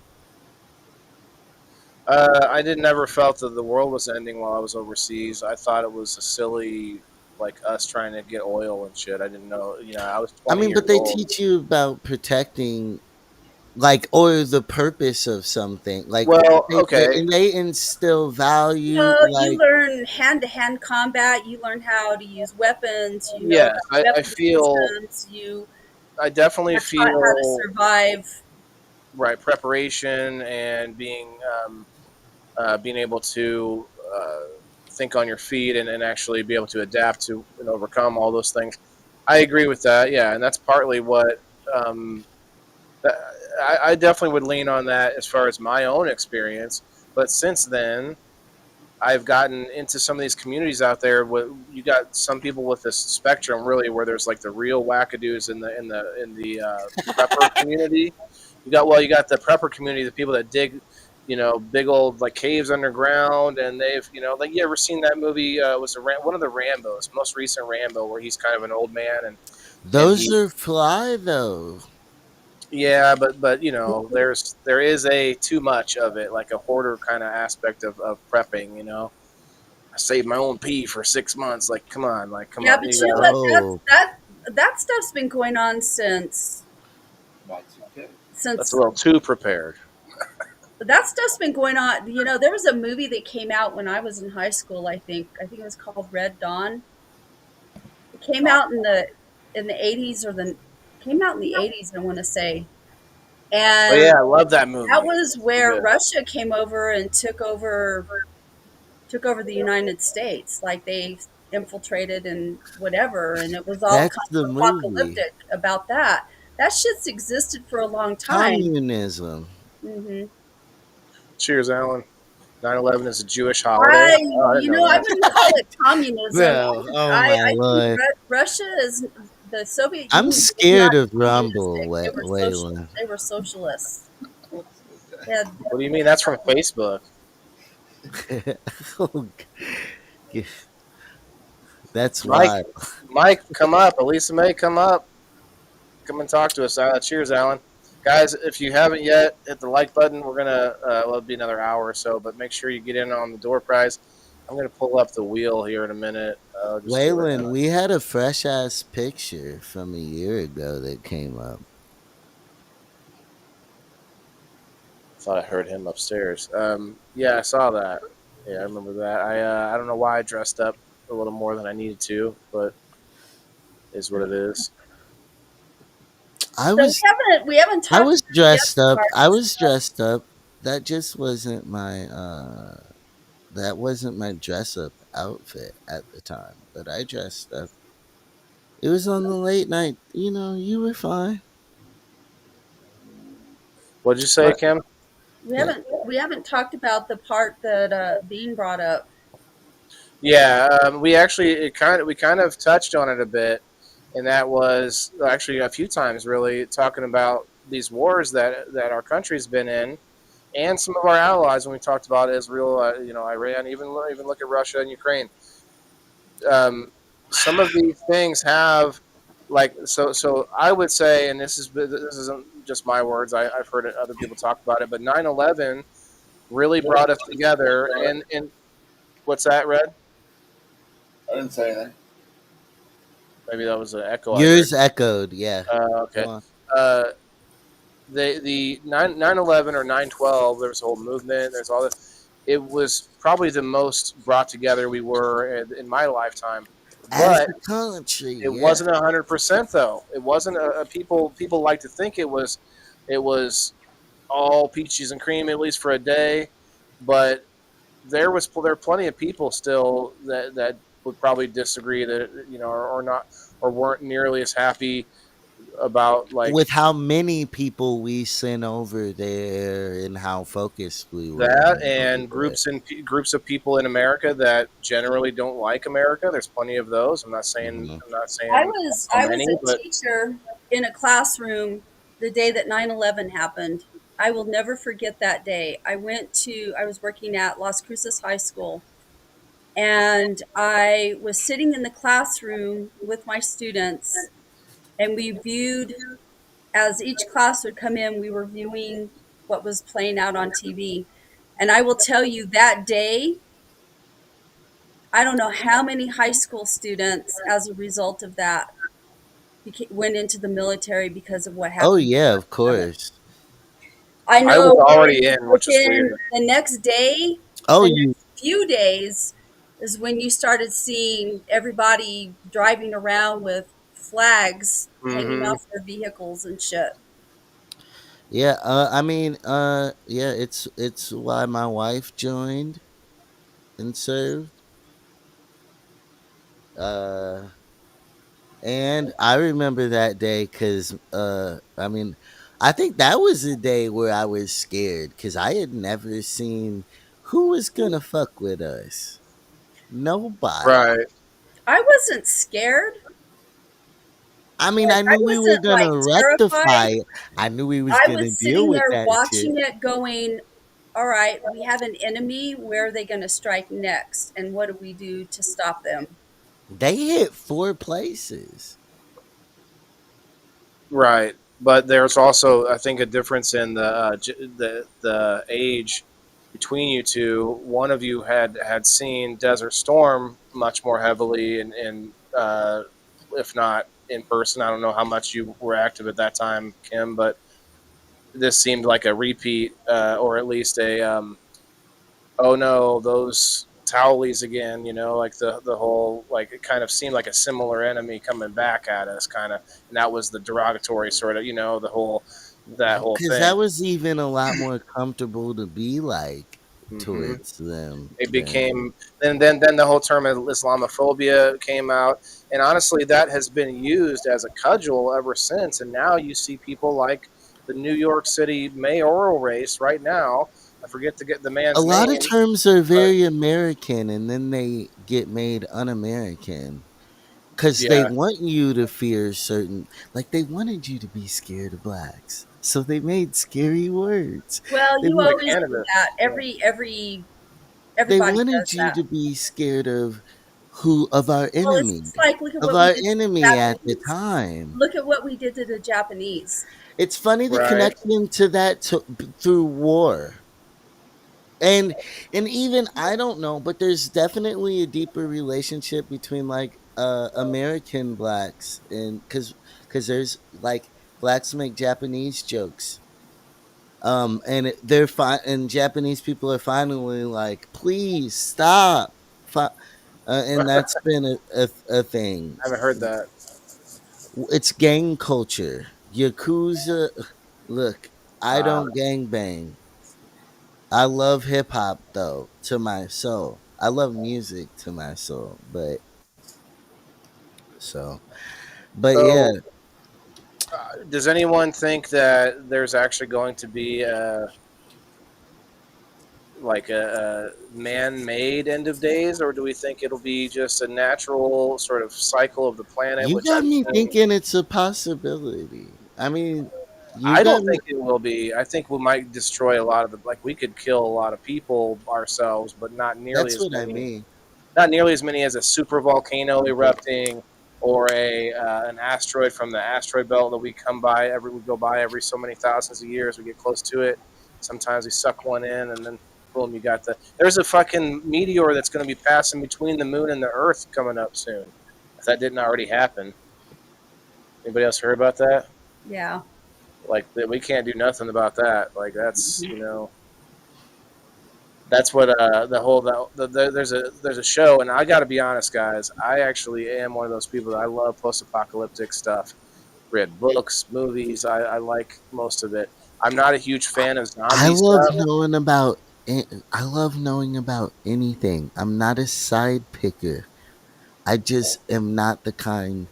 I did never felt that the world was ending while I was overseas. I thought it was a silly, like us trying to get oil and shit. I didn't know. I was I 20 mean, years but they old. teach you about protecting, like, or the purpose of something, like Well, okay. and they instill value, You like, learn hand to hand combat. You learn how to use weapons. You know Yes, about I weapon feel. systems. You I definitely are taught how to feel survive. right preparation and being able to think on your feet and actually be able to adapt to and overcome all those things. I agree with that. Yeah, and that's partly what um, I definitely would lean on that as far as my own experience. But since then, I've gotten into some of these communities out there. You got some people with this spectrum, really, where there's like the real wackadoos in the prepper community. You got the prepper community, the people that dig, big old like caves underground, and they've, like you ever seen that movie? Was one of the Rambo's, most recent Rambo, where he's kind of an old man and Those he, are fly though. yeah, but there is a too much of it, like a hoarder kind of aspect of prepping. I saved my own pee for 6 months. Like, come Yeah, on, but you you know gotta. what? Oh, That stuff's been going on since Y2K. That's a since little too prepared. that stuff's been going on. You know, there was a movie that came out when I was in high school. I think it was called Red Dawn. It came out in the 80s or the came out in the 80s. I want to say, But and yeah, I love that that movie. was So where good. Russia came over and took over the United States. Like they infiltrated and whatever, and it was all that's kind the of movie. apocalyptic about that. That shit's existed for a long time. Communism. Hmm. Cheers, Alan. 9/11 is a Jewish holiday. I, Oh, I didn't know I that. wouldn't call it communism. Bro, oh my I think lord. Russia is the Soviet I'm Union was not scared of Rumble, communistic. They were social. Waylon. They were socialists. They had, What do you mean? That's from Facebook. Oh, g- that's Mike, wild. Mike, come up. Elisa May, come up. Come and talk to us. Cheers, Alan. Guys, if you haven't yet, hit the like button. We're gonna it'll be another hour or so, but make sure you get in on the door prize. I'm gonna pull up the wheel here in a minute. I'll just do it Waylon, now. we had a fresh ass picture from a year ago that came up. Thought I heard him upstairs. Yeah, I saw that. Yeah, I remember that. I don't know why I dressed up a little more than I needed to, but is what it is. I so was we haven't I talked was about the dressed other up. part. I was dressed up. That just wasn't my that wasn't my dress up outfit at the time, but I dressed up. It was on the late night. You were fine. What'd you say, But Kim? yeah. We haven't talked about the part that Bean brought up. Yeah, we kind of touched on it a bit, and that was actually a few times really talking about these wars that our country's been in, and some of our allies when we talked about Israel, Iran, even look at Russia and Ukraine. Um, some of these things have so I would say, and this isn't just my words. I've heard other people talk about it, but 9/11 really brought us together. And what's that, Red? I didn't say anything. Maybe that was an echo I heard. Yours echoed, yeah. Go Okay. on. Uh, the 9/11 or 9/12. There was a whole movement. There's all this. It was probably the most brought together we were in my lifetime, As but a country, it yeah. wasn't 100% though. It wasn't a people like to think it was all peaches and cream at least for a day, but there are plenty of people still that would probably disagree that or not or weren't nearly as happy about like With how many people we sent over there and how focused we were that, over and there. groups of people in America that generally don't like America. There's plenty of those. Mhm. I'm not I saying was how I was many, a but teacher in a classroom the day that 9/11 happened. I will never forget that day. I was working at Las Cruces High School, and I was sitting in the classroom with my students, and we viewed, as each class would come in, we were viewing what was playing out on TV. And I will tell you that day, I don't know how many high school students, as a result of that, went into the military because of what Oh happened. yeah, of course. I I was know already in, which is within weird. the next day, Oh, the you next few days, is when you started seeing everybody driving around with flags hanging Hmm. off their vehicles and shit. yeah, I mean, yeah, it's why my wife joined and served. Uh And I remember that day because, I mean, I think that was the day where I was scared because I had never seen who was gonna fuck with us. Nobody. Right. I wasn't scared. I mean, Like, I I knew we were wasn't like gonna rectify terrified. it. I knew we was I gonna was deal sitting with there that shit. watching it going, all right, we have an enemy. Where are they going to strike next? And what do we do to stop them? They hit 4 places. Right. But there's also, I think, a difference in the age between you two. One of you had seen Desert Storm much more heavily, and if not in person, I don't know how much you were active at that time, Kim, but this seemed like a repeat, or at least a oh no, those Towleys again, like the whole, like, it kind of seemed like a similar enemy coming back at us, kind of, and that was the derogatory sort of, the whole that whole Because thing. that was even a lot more comfortable to be like Hmm. towards them It than became, then the whole term of Islamophobia came out, and honestly, that has been used as a cudgel ever since. And now you see people like the New York City mayoral race right now. I forget to get the a man's lot of name, terms are but very American and then they get made un-American because they yeah, want you to fear certain, like they wanted you to be scared of blacks. So they made scary words. Well, They you like wa- always do that. cannabis. Yeah. they Everybody wanted does you that. to be scared of who of our Well, it's enemy. just like look at Of what we our did to the enemy at the Japanese. time. Look at what we did to the Japanese. It's funny the Right. connection to that through war. and and even I don't know, but there's definitely a deeper relationship between like American blacks and because there's like blacks make Japanese jokes, and they're fine, and Japanese people are finally like, please stop. And that's been a thing. I haven't heard that. It's gang culture, yakuza. Look, I Uh, don't gang bang. I love hip hop though to my soul. I love music to my soul, so but yeah, so, does anyone think that there's actually going to be like a man-made end of days, or do we think it'll be just a natural sort of cycle of the planet? you Which got I'm me saying, thinking it's a possibility. I mean, you I got don't me. think it will be. I think we might destroy a lot of the, like, we could kill a lot of people ourselves, but not nearly That's as what I many. mean. Not nearly as many as a super volcano erupting, or a an asteroid from the asteroid belt that we go by every so many thousands of years. We get close to it. Sometimes we suck one in, and then boom, you got there's a fucking meteor that's going to be passing between the moon and the Earth coming up soon. If that didn't already happen, anybody else heard about that? Yeah. Like, that, we can't do nothing about that. Like, that's, Mhm. that's what there's a show, and I got to be honest, guys. I actually am one of those people that I love post-apocalyptic stuff. Read books, movies. I like most of it. I'm not a huge fan of I zombie love stuff. knowing about. I love knowing about anything. I'm not a side picker. I just am not the kind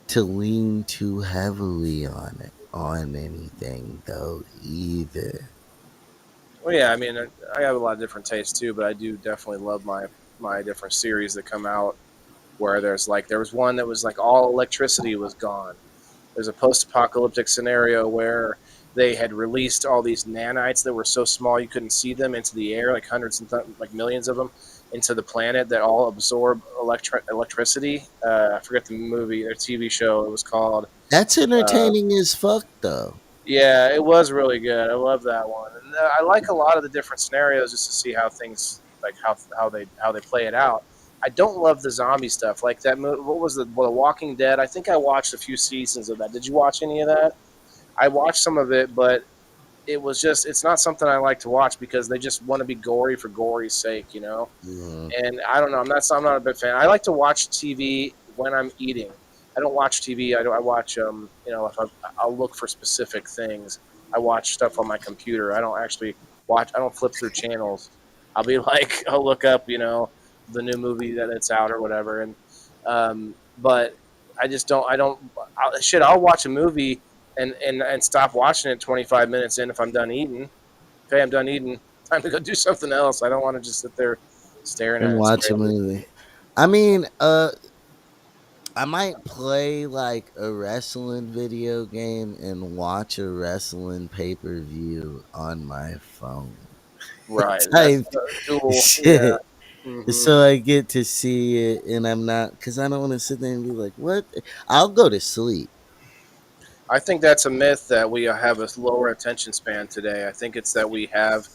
to lean too heavily on anything though either. Well, yeah, I mean, I have a lot of different tastes too, but I do definitely love my different series that come out where there was one that was like all electricity was gone. There's a post-apocalyptic scenario where they had released all these nanites that were so small you couldn't see them into the air, like hundreds and like millions of them, into the planet that all absorb electricity. I forget the movie or TV show it was called. That's Uh, entertaining as fuck though. yeah, it was really good. I love that one, and I like a lot of the different scenarios just to see how things, like, how they play it out. I don't love the zombie stuff, like that. What was the Walking Dead? I think I watched a few seasons of that. Did you watch any of that? I watched some of it, but it's not something I like to watch because they just want to be gory for gory's sake. Mhm. And I don't know. I'm not a big fan. I like to watch TV when I'm eating. I don't watch TV. I watch if I'll look for specific things. I watch stuff on my computer. I don't actually watch. I don't flip through channels. I'll be like, I'll look up the new movie that it's out or whatever. And but I just don't. I don't. Shit, I'll watch a movie and stop watching it 25 minutes in if I'm done eating. Okay, I'm done eating. Time to go do something else. I don't want to just sit there staring and at it. It's watch a crazy. movie. I mean, I might play like a wrestling video game and watch a wrestling pay per view on my phone. Right. That's Type the dual. Yeah. shit. Hmm. So I get to see it, and I'm not because I don't want to sit there and be like, "What?" I'll go to sleep. I think that's a myth that we have a lower attention span today. I think it's that we have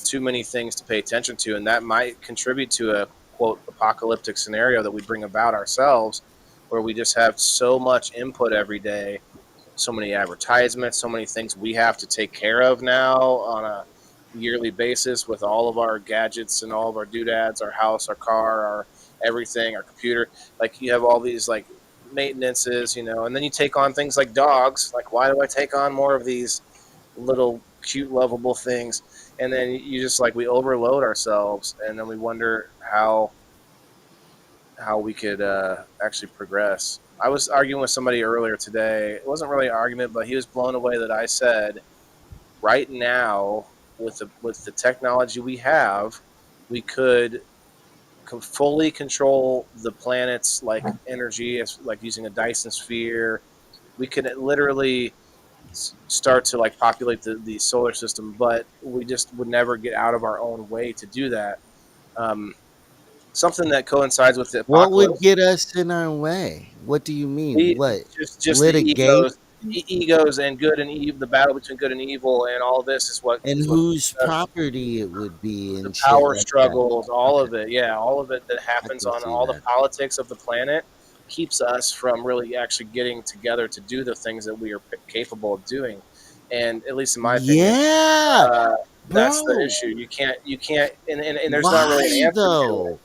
too many things to pay attention to, and that might contribute to a quote apocalyptic scenario that we bring about ourselves, where we just have so much input every day, so many advertisements, so many things we have to take care of now on a yearly basis with all of our gadgets and all of our doodads, our house, our car, our everything, our computer. Like you have all these like maintenances, and then you take on things like dogs. Like, why do I take on more of these little cute, lovable things? And then you just like we overload ourselves, and then we wonder how we could actually progress. I was arguing with somebody earlier today. It wasn't really an argument, but he was blown away that I said, right now, with the technology we have, we could fully control the planet's like energy, like using a Dyson sphere. We could literally start to like populate the solar system, but we just would never get out of our own way to do that. Um, Something that coincides with the What would apocalypse. get us in our way? What do you mean? E- What just the litigate? egos and good and evil, the battle between good and evil, and all this is what And is what whose keeps us. property it would be The and shit power like that. struggles, all Okay, of it, yeah, all of it that I happens can on see all the that. politics of the planet keeps us from really actually getting together to do the things that we are capable of doing. And at least in my opinion, Yeah, that's the bro. issue. You can't, and there's not really Why an answer to it though?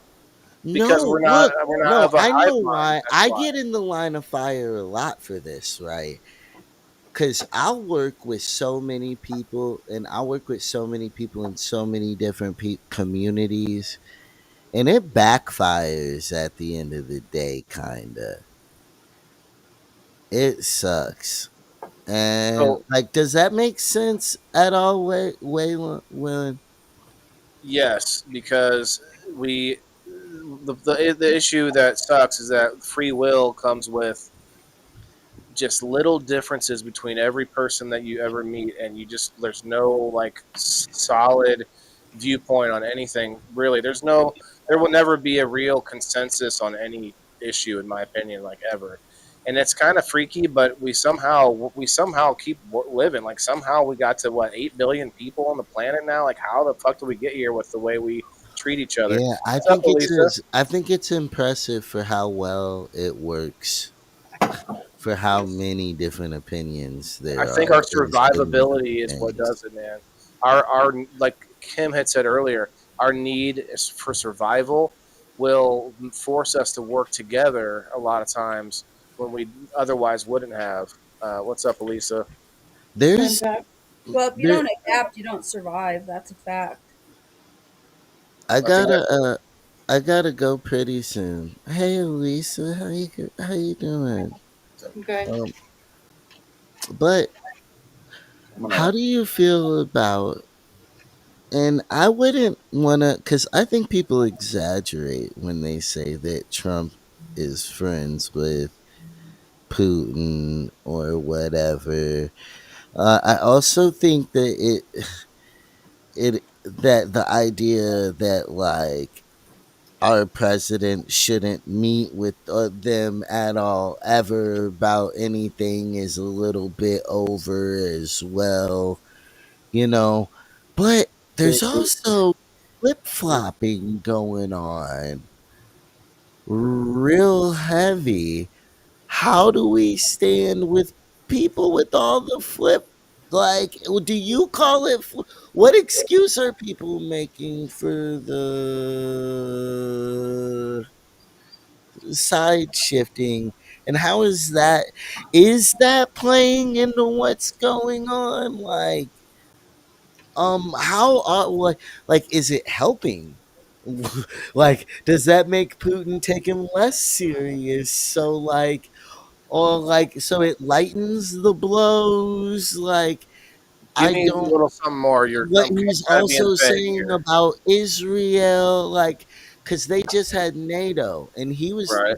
because No, look, we're not no, of a I hive know mind. why. That's I why. get in the line of fire a lot for this, right? Because I'll work with so many people, and I work with so many people in so many different communities, and it backfires at the end of the day, kinda. It sucks. And So like, does that make sense at all, Waylon? yes, because the issue that sucks is that free will comes with just little differences between every person that you ever meet, and you just there's no like solid viewpoint on anything really. There will never be a real consensus on any issue, in my opinion, like ever. And it's kind of freaky, but we somehow keep living. Like somehow we got to what 8 billion people on the planet now. Like how the fuck did we get here with the way we treat each other? Yeah, What's up, Elisa? I think it's impressive for how well it works, for how many different opinions I there think our are in survivability is what things. does it, man. Our like Kim had said earlier, our need is for survival will force us to work together a lot of times when we otherwise wouldn't have. What's up, Elisa? There's Well, if you there don't adapt, you don't survive. That's a fact. I I think gotta that's I gotta go pretty soon. Hey Lisa, how you doing? Okay. Um, but I'm how gonna. do you feel about? And I wouldn't wanna, cause I think people exaggerate when they say that Trump is friends with Putin or whatever. I also think that that the idea that like our president shouldn't meet with them at all ever about anything is a little bit over as well, you know. But there's also flip flopping going on real heavy. How do we stand with people with all the flip? Like, do you call it? What excuse are people making for the side shifting? And how is that playing into what's going on? How like is it helping? Like, does that make Putin take him less serious? So like, or like so it lightens the blows. Like Give I me a don't. little something more. What I'm he's kind of being also vague saying here. about Israel, like, because they just had NATO, and Right.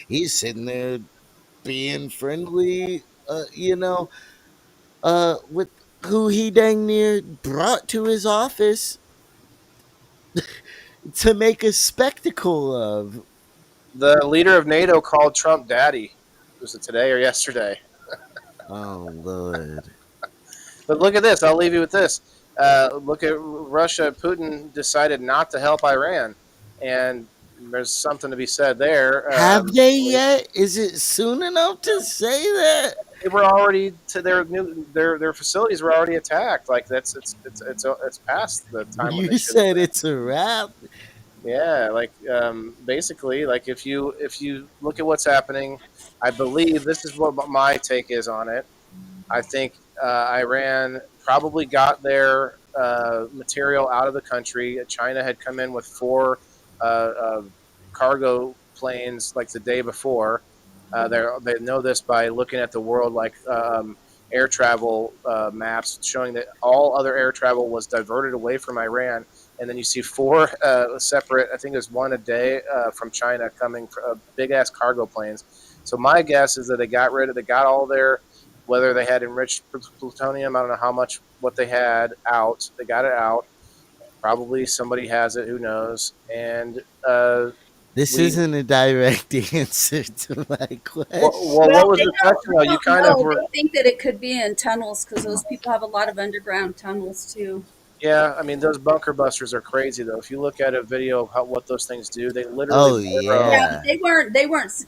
he's sitting there being friendly, with who he dang near brought to his office to make a spectacle of. The leader of NATO called Trump daddy. Was it today or yesterday? Oh Lord. But look at this. I'll leave you with this. Look at Russia. Putin decided not to help Iran, and there's something to be said there. Have they yet? Is it soon enough to say that? They were already to their facilities were already attacked. Like it's past the time when they You should have said been. it's a wrap. Yeah, like basically, like if you look at what's happening, I believe this is what my take is on it. I think Iran probably got their material out of the country. China had come in with four cargo planes like the day before. They know this by looking at the world like air travel maps, showing that all other air travel was diverted away from Iran. And then you see four separate, I think there's one a day from China coming, big ass cargo planes. So my guess is that they got all their, whether they had enriched plutonium, I don't know how much, what they had out. They got it out. Probably somebody has it, who knows? And This we, isn't a direct answer to my well, Well, what was they the question? Though you don't kind of know. were, They think that it could be in tunnels because those people have a lot of underground tunnels too. yeah. I mean, those bunker busters are crazy though. If you look at a video of what those things do, they literally Oh Yeah, burrow. but yeah.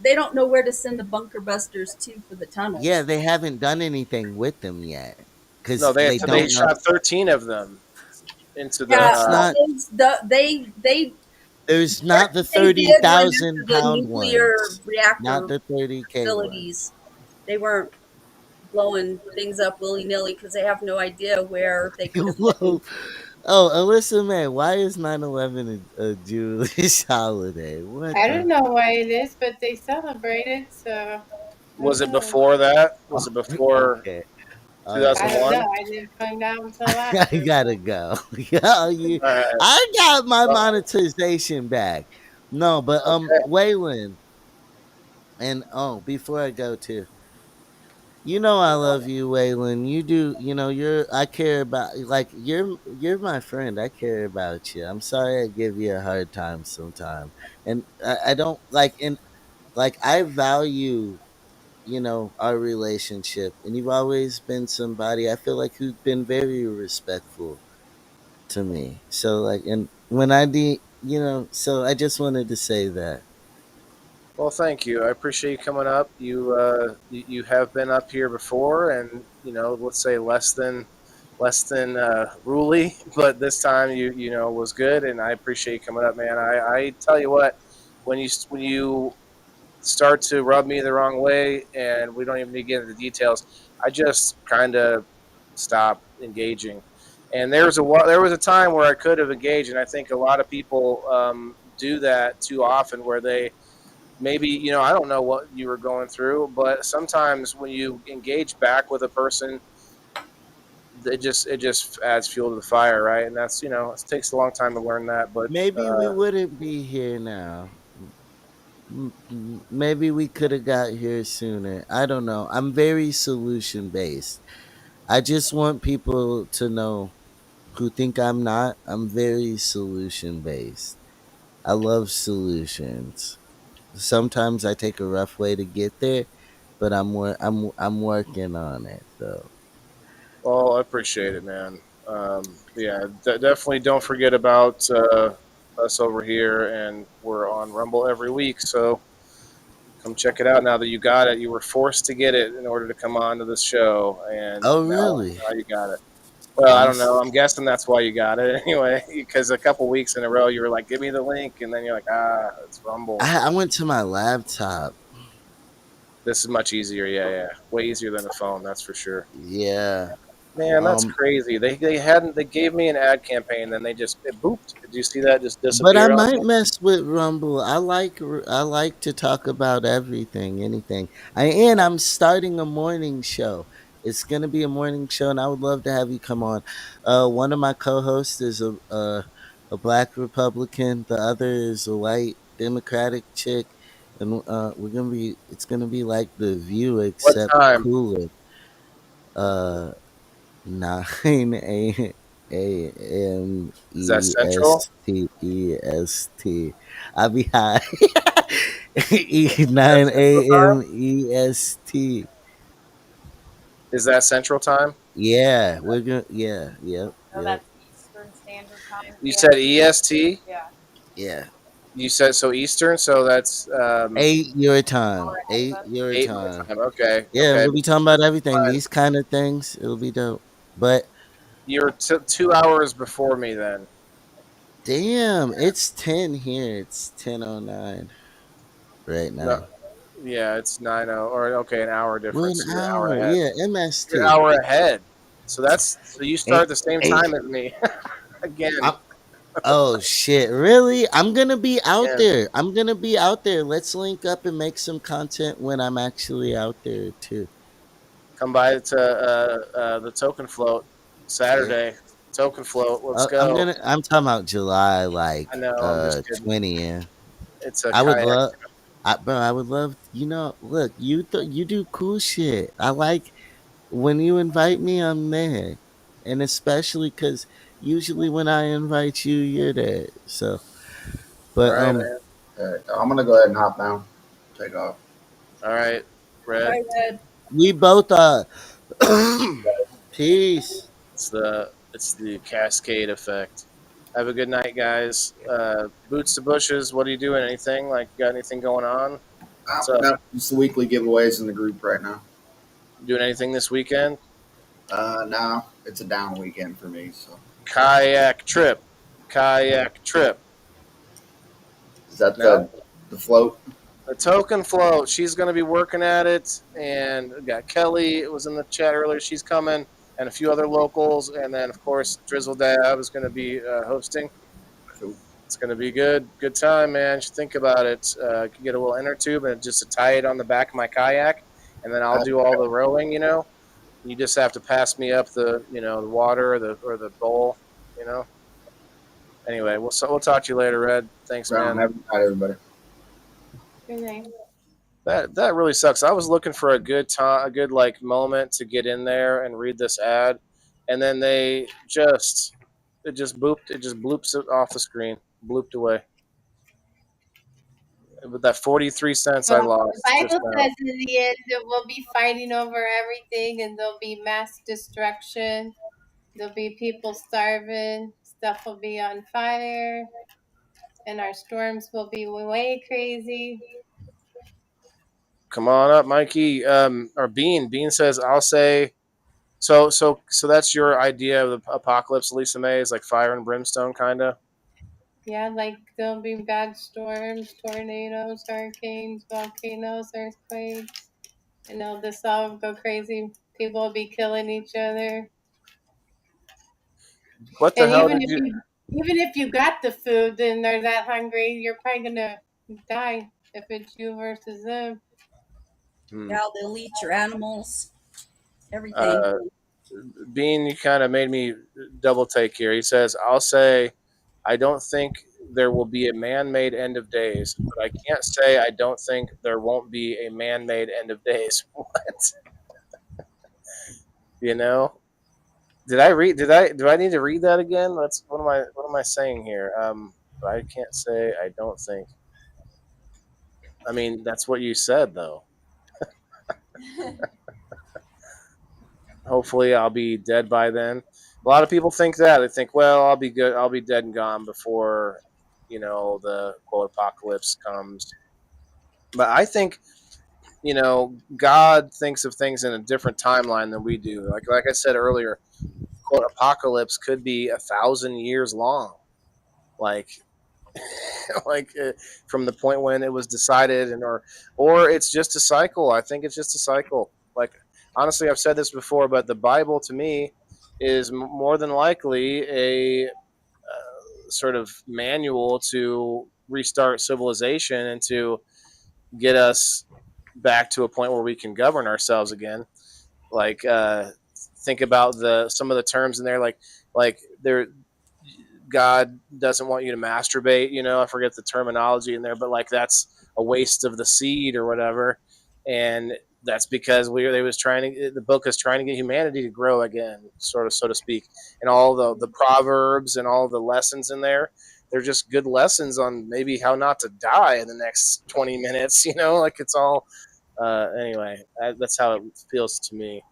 they don't know where to send the bunker busters to for the Yeah, tunnels. they haven't done anything with them yet No, cuz they they don't know. shot 13 of them into the. Yeah, That's not there's the not first the thing they did went after 30,000 the pound nuclear ones. Not reactor the 30K ones. facilities. They weren't blowing things up willy nilly because they have no idea where they could have been. Whoa. Oh, Alyssa man, why is 9/11 a Jewish holiday? What I don't the know why it is, but they celebrate it, so who Was it knows? before that? Was it before Okay. All right. I don't know. 2001? I didn't find out until I after. gotta go. Yeah, All right. I got my Well, monetization back. No, but okay. Waylon, and before I go too, I love you, Waylon. You do, I care about like you're my friend. I care about you. I'm sorry I give you a hard time sometime, and I don't like and like I value our relationship, and you've always been somebody I feel like who's been very respectful to me. So like, and when I so I just wanted to say that. Well, thank you. I appreciate you coming up. You have been up here before, and let's say less than ruly, but this time was good, and I appreciate you coming up, man. I tell you what, when you start to rub me the wrong way, and we don't even need to get into the details, I just kind of stop engaging. And there was a time where I could have engaged, and I think a lot of people do that too often, where they maybe I don't know what you were going through, but sometimes when you engage back with a person, it just adds fuel to the fire, right? And that's it takes a long time to learn that, but Maybe we wouldn't be here now. Maybe we could have got here sooner. I don't know. I'm very solution based. I just want people to know who think I'm not. I'm very solution based. I love solutions. Sometimes I take a rough way to get there, but I'm working on it though. well, I appreciate it, man. Yeah, definitely don't forget about us over here, and we're on Rumble every week, so come check it out now that you got it. You were forced to get it in order to come on to this show, and Oh really? now you got it. Well, I I'm don't know. I'm guessing that's why you got it anyway, because a couple weeks in a row you were like, "Give me the link," and then you're like, it's Rumble. I went to my laptop. This is much easier. Yeah, yeah, way easier than the phone. That's for sure. Yeah. Man, that's Um, crazy. They gave me an ad campaign, then they just it booped. Did you see that just but I disappear on might me? mess with Rumble. I like to talk about everything, anything. And I'm starting a morning show. It's gonna be a morning show, and I would love to have you come on. One of my co-hosts is a black Republican. The other is a white Democratic chick, and we're gonna be. It's gonna be like The View, What except time? cooler. Uh, 9 Is that Central? a.m. EST. I'll be high. Is that 9 Central time? a.m. EST. Is that Central time? Yeah, we're gonna. Yeah, yep, No, yep. that's Eastern Standard Time. You said EST. Yeah, Yeah, You said so Eastern, so that's 8 your time. hour ahead of us. 8 your 8 my time. time. Okay, Yeah, okay. we'll be talking about everything. Fine. These kind of things. It'll be dope. But You're 2 hours before me then. damn, it's 10 here. It's 10:09 right No, now. yeah, it's 9:00 or okay, an hour We're an difference. You're an hour hour. ahead. Yeah, You're an MST. hour ahead. So you start Eight, at the same eight. time as me again. I'm, oh shit! Really? I'm gonna be out Again, there. I'm gonna be out there. Let's link up and make some content when I'm actually out there too. come by to the token float Yeah. Saturday. Token float. Let's I'm go. gonna. I'm talking about July, I like know. I'm just kidding. 20th. It's a I would kayak. love. Bro, I would love. Look, you do cool shit. I like when you invite me. I'm there, and especially because usually when I invite you, you're there. So, All but right, man. I'm gonna go ahead and hop down. Take off. All right, Red. Bye, Red. we both are. Peace. It's the cascade effect. Have a good night, guys. Boots to bushes. What are you doing? Anything? Like, got anything going on? What's up? No, it's the weekly giveaways in the group right now. Doing anything this weekend? No, it's a down weekend for me. So Kayak trip. Kayak trip. is that No. the float? The token float. She's going to be working at it, and we got Kelly. It was in the chat earlier. She's coming, and a few other locals, and then of course Drizzle Dab is going to be hosting. Cool. It's going to be good time, man. You should think about it. You can get a little inner tube and just to tie it on the back of my kayak, and then I'll do all the rowing. You just have to pass me up the water or the bowl. You know. Anyway, we'll talk to you later, Red. Thanks, Brown, man. have a good night, everybody. Good night. That really sucks. I was looking for a good time, a good like moment to get in there and read this ad, and then it just bloops it off the screen, blooped away. With that 43 cents I Well, the lost just Bible now. says in the end that we'll be fighting over everything and there'll be mass destruction. There'll be people starving, stuff will be on fire, and our storms will be way crazy. Come on up, Mikey. Or Bean. Bean says I'll say so. That's your idea of the apocalypse, Lisa May, is like fire and brimstone, kind of. Yeah, like there'll be bad storms, tornadoes, hurricanes, volcanoes, earthquakes, and they'll just all go crazy. People will be killing each other. What the And hell did you? even if you got the food and they're that hungry, you're probably gonna die if it's you versus them. Hmm. Yeah, they'll eat your animals, everything. Uh, Bean, you kind of made me double take here. He says, I'll say, I don't think there will be a man made end of days, but I can't say I don't think there won't be a man made end of days. What? You know? Do I need to read that again? That's what am I saying here? But I can't say I don't think. I mean, that's what you said though. Hopefully I'll be dead by then. A lot of people think that. They think, well, I'll be good. I'll be dead and gone before, the quote apocalypse comes. But I think, God thinks of things in a different timeline than we do. Like I said earlier, quote apocalypse could be 1,000 years long. Like like from the point when it was decided or it's just a cycle. I think it's just a cycle. Like honestly, I've said this before, but the Bible to me is more than likely a sort of manual to restart civilization and to get us back to a point where we can govern ourselves again. Like think about the some of the terms in there, like there God doesn't want you to masturbate. I forget the terminology in there, but like that's a waste of the seed or whatever. And that's because they was trying to the book is trying to get humanity to grow again, sort of so to speak. And all the proverbs and all the lessons in there, they're just good lessons on maybe how not to die in the next 20 minutes. Like it's all anyway. That's how it feels to me.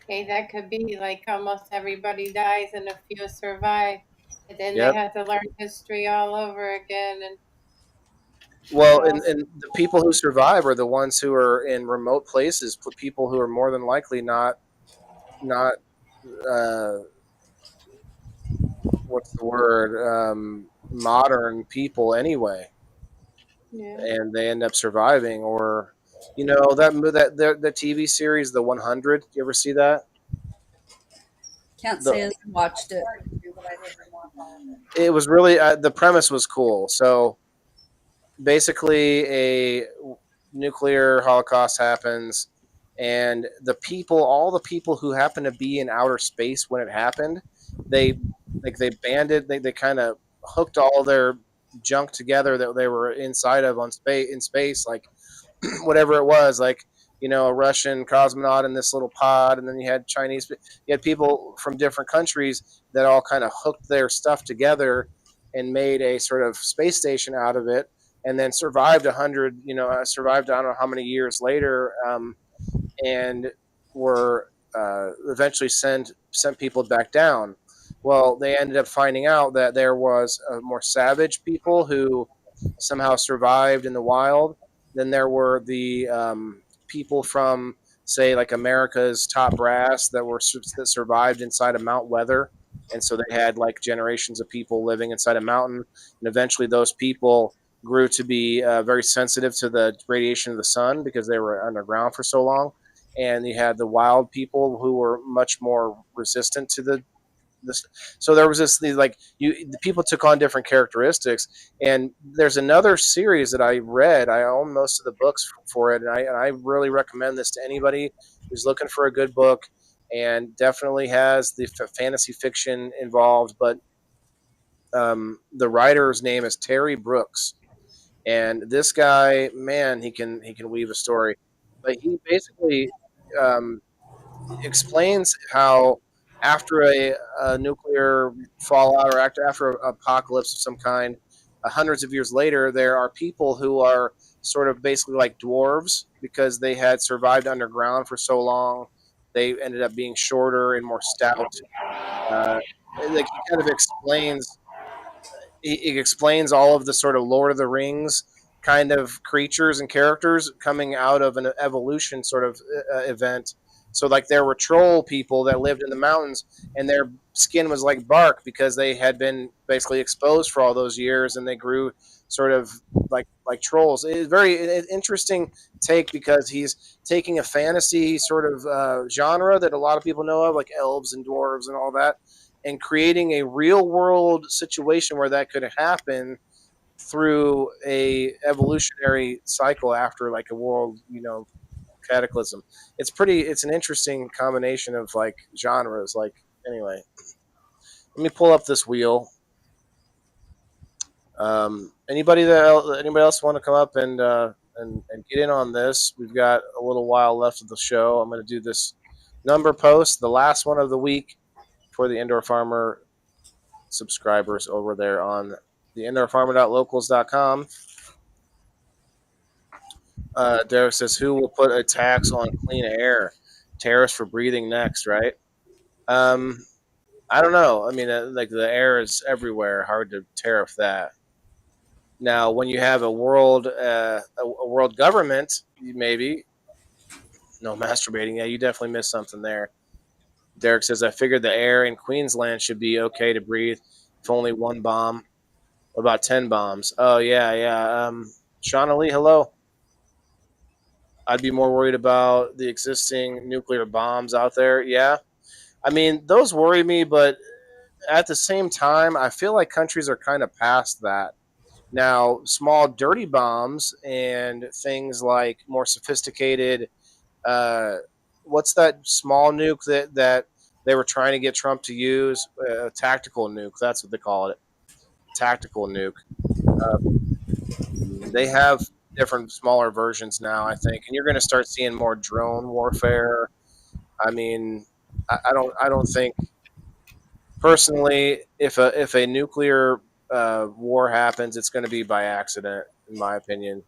Okay, that could be like almost everybody dies and a few survive. And then they Yep. have to learn history all over again. And Well, well, and the people who survive are the ones who are in remote places, people who are more than likely not uh, what's the word, modern people anyway, yeah. and they end up surviving. Or that TV series, The 100. You ever see that? Can't The say I watched it. It was really the premise was cool. So basically, a nuclear holocaust happens, and all the people who happen to be in outer space when it happened, they they banded, they kind of hooked all their junk together that they were inside of on space in space, like whatever it was, like a Russian cosmonaut in this little pod, and then you had Chinese, you had people from different countries that all kind of hooked their stuff together and made a sort of space station out of it, and then survived 100, survived I don't know how many years later, and were eventually sent people back down. Well, they ended up finding out that there was more savage people who somehow survived in the wild. Then there were the people from, say, like America's top brass that survived inside of Mount Weather, and so they had like generations of people living inside a mountain, and eventually those people grew to be very sensitive to the radiation of the sun because they were underground for so long. And you had the wild people who were much more resistant to this. So there was like the people took on different characteristics. And there's another series that I read. I own most of the books for it, and I really recommend this to anybody who's looking for a good book, and definitely has the fantasy fiction involved. But the writer's name is Terry Brooks, and this guy, man, he can weave a story. But he basically um, explains how after a nuclear fallout, or after an apocalypse of some kind, hundreds of years later, there are people who are sort of basically like dwarves because they had survived underground for so long. They ended up being shorter and more stout. Uh, like he kind of explains it explains all of the sort of Lord of the Rings kind of creatures and characters coming out of an evolution sort of event. So, like, there were troll people that lived in the mountains, and their skin was like bark because they had been basically exposed for all those years, and they grew sort of like trolls. It's very interesting take because he's taking a fantasy sort of genre that a lot of people know of, like elves and dwarves and all that, and creating a real world situation where that could happen through a evolutionary cycle after like a world cataclysm. It's an interesting combination of like genres. Like, anyway, let me pull up this wheel. Anybody else want to come up and get in on this? We've got a little while left of the show. I'm going to do this number post, the last one of the week, for the Indoor Farmer subscribers over there on the indoorfarmer.locals.com. Derek says, "Who will put a tax on clean air? Tariffs for breathing next, right?" Um, I don't know. I mean, like the air is everywhere. Hard to tariff that. Now, when you have a world government, maybe no masturbating. Yeah, you definitely missed something there. Derek says, "I figured the air in Queensland should be okay to breathe if only one bomb. What about 10 bombs?" Oh, yeah, yeah. Shauna Lee, hello. I'd be more worried about the existing nuclear bombs out there. Yeah, I mean, those worry me, but at the same time, I feel like countries are kind of past that. Now, small dirty bombs and things like more sophisticated, uh, what's that small nuke that they were trying to get Trump to use? Tactical nuke. That's what they call it. Tactical nuke. Uh, they have different smaller versions now, I think, and you're going to start seeing more drone warfare. I mean, I don't think personally, if a nuclear war happens, it's going to be by accident, in my opinion.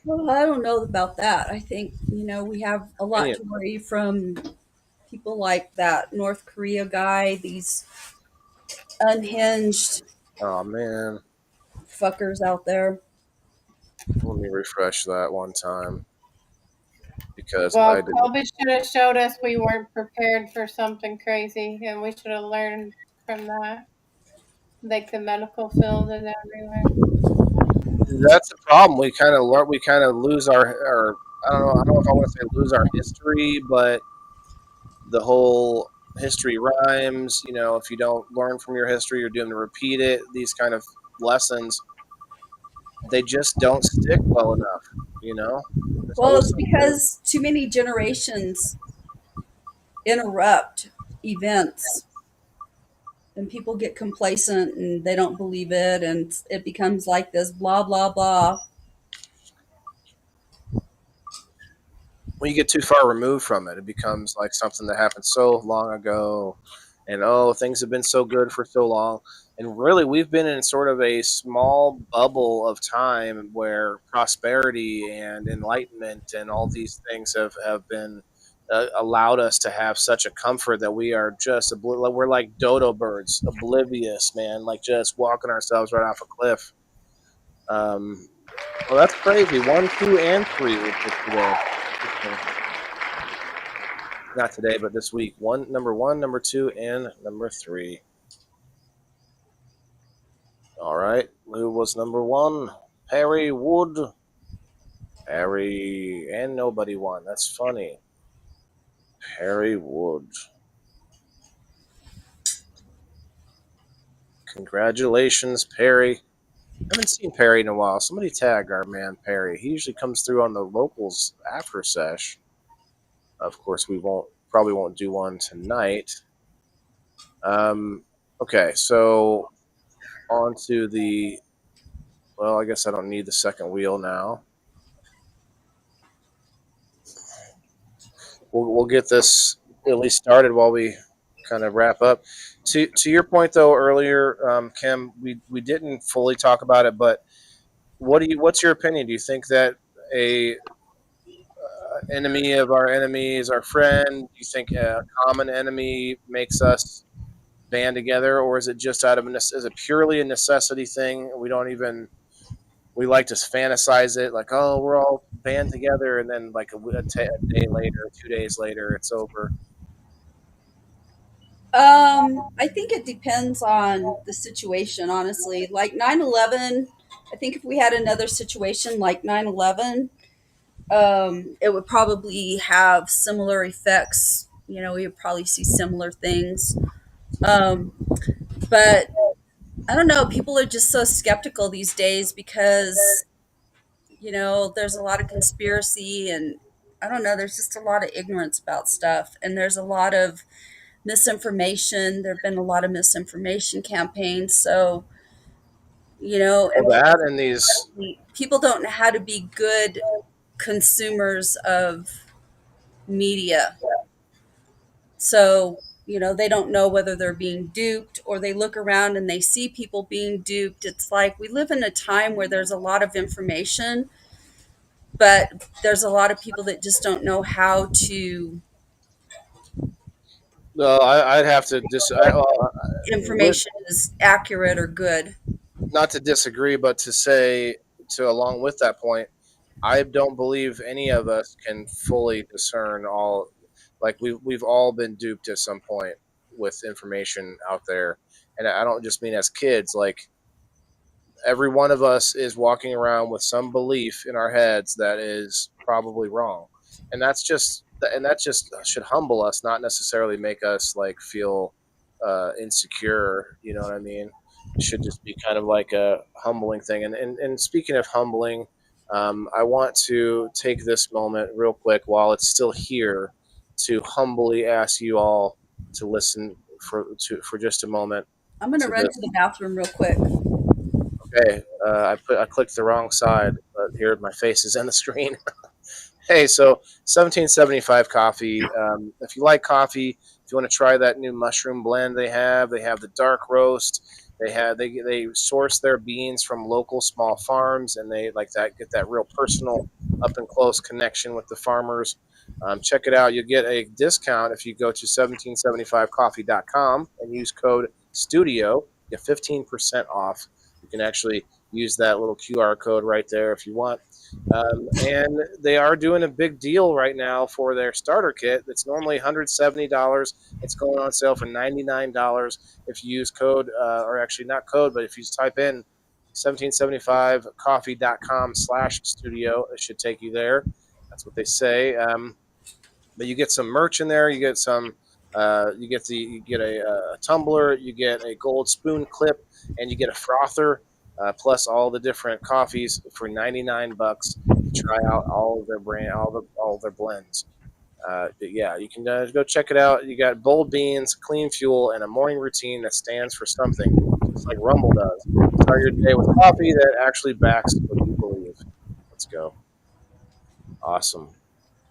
Well, I don't know about that. I think, we have a lot Opinion. to worry from people like that North Korea guy, these unhinged Oh man, fuckers out there. let me refresh that one time because I Well, didn't. COVID should have showed us we weren't prepared for something crazy, and we should have learned from that, like the medical field and everywhere. That's the problem. We kind of learn. We kind of lose our. I don't know. I don't know if I want to say lose our history, but the whole history rhymes. If you don't learn from your history, you're doomed to repeat it. These kind of lessons, they just don't stick well enough. There's Well, always it's something new. because too many generations interrupt events and people get complacent and they don't believe it and it becomes like this blah blah blah. When you get too far removed from it, it becomes like something that happened so long ago, and oh, things have been so good for so long. And really, we've been in sort of a small bubble of time where prosperity and enlightenment and all these things have been allowed us to have such a comfort that we are just we're like dodo birds, oblivious, man, like just walking ourselves right off a cliff. Um, well, that's crazy. One, two, and three we picked today. Interesting. Not today, but this week. Number one, number two, and number three. All right. Who was number one? Perry Wood. Perry and nobody won. That's funny. Perry Wood. Congratulations, Perry. I haven't seen Perry in a while. Somebody tag our man Perry. He usually comes through on the locals after sesh. Of course, we probably won't do one tonight. Okay, so on to the. Well, I guess I don't need the second wheel now. We'll get this at least started while we kind of wrap up. To your point though earlier, Kim, we didn't fully talk about it, but what's your opinion? Do you think that a enemy of our enemy is our friend? Do you think a common enemy makes us band together, or is it just is it purely a necessity thing? We like to fantasize it like, oh, we're all band together, and then like a day later, 2 days later, it's over. I think it depends on the situation, honestly. Like 9/11, I think if we had another situation like 9/11, it would probably have similar effects. We would probably see similar things. Um, but I don't know. People are just so skeptical these days because, there's a lot of conspiracy and I don't know. There's just a lot of ignorance about stuff. And there's a lot of misinformation. There have been a lot of misinformation campaigns. So, Well, and that and these. people don't know how to be good consumers of media. So, they don't know whether they're being duped or they look around and they see people being duped. It's like we live in a time where there's a lot of information, but there's a lot of people that just don't know how to Well, I'd have to with information is accurate or good. not to disagree, but to say to along with that point, I don't believe any of us can fully discern all. Like we've all been duped at some point with information out there, and I don't just mean as kids. Like every one of us is walking around with some belief in our heads that is probably wrong, and that's just and that just should humble us, not necessarily make us like feel insecure. You know what I mean? It should just be kind of like a humbling thing. And speaking of humbling, I want to take this moment real quick while it's still here to humbly ask you all to listen for just a moment I'm gonna to run to this. the bathroom real quick. Okay, I clicked the wrong side, but here my face is in the screen. Hey, so 1775 coffee. If you like coffee, if you want to try that new mushroom blend they have the dark roast. They source their beans from local small farms, and they like that get that real personal, up and close connection with the farmers. Check it out. You'll get a discount if you go to 1775coffee.com and use code STUDIO. Get 15% off. You can actually use that little QR code right there if you want. And they are doing a big deal right now for their starter kit. That's normally $170. It's going on sale for $99 if you use code, or actually not code, but if you just type in 1775coffee.com/studio, it should take you there. That's what they say. But you get some merch in there. You get some. You get a tumbler. You get a gold spoon clip, and you get a frother, plus all the different coffees for $99 to try out all of their brand, all of their blends. Yeah, you can go check it out. You got bold beans, clean fuel, and a morning routine that stands for something, just like Rumble does. Start your day with coffee that actually backs what you believe. Let's go. Awesome.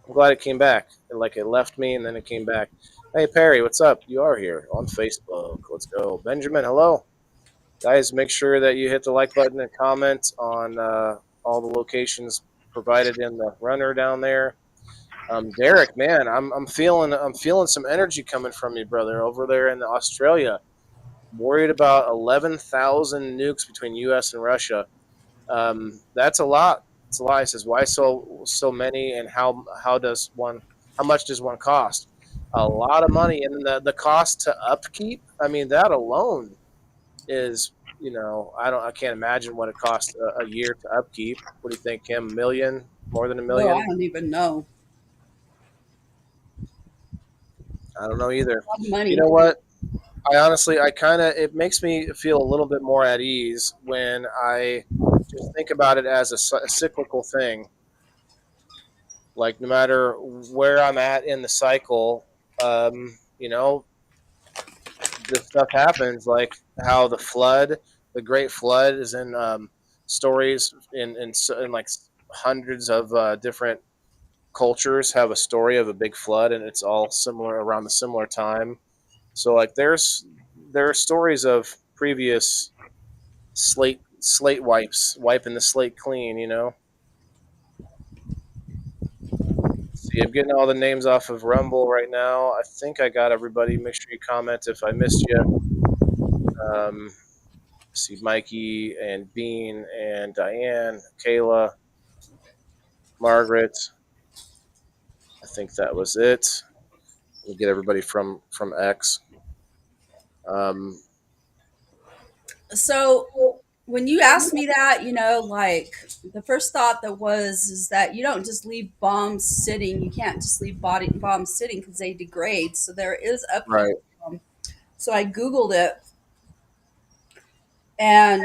I'm glad it came back. Like it left me and then it came back. Hey Perry, what's up? You are here on Facebook. Let's go. Benjamin, hello. Guys, make sure that you hit the like button and comment on all the locations provided in the runner down there. Derek, man, I'm feeling some energy coming from you, brother, over there in Australia. Worried about 11,000 nukes between U.S. and Russia. That's a lot. It's a lot. He says, why so many, and how much does one cost? A lot of money, and the cost to upkeep. I mean, that alone is, I can't imagine what it costs a year to upkeep. What do you think, Kim? A million, more than a Oh, I million? don't even know. I don't know either. A lot of You money. know what? I honestly, I kind of, it makes me feel a little bit more at ease when I just think about it as a cyclical thing. Like no matter where I'm at in the cycle, you know, this stuff happens. Like how the Great Flood, is in stories in like hundreds of different cultures have a story of a big flood, and it's all similar around the similar time. So like there are stories of previous slate wipes, wiping the slate clean. See, I'm getting all the names off of Rumble right now. I think I got everybody. Make sure you comment if I missed you. See Mikey and Bean and Diane, Kayla, Margaret. I think that was it. Let me get everybody from X. Um, So when you asked me that, like the first thought that was is that you don't just leave bombs sitting. You can't just leave bombs sitting because they degrade. So there is upkeep. right. So I Googled it, and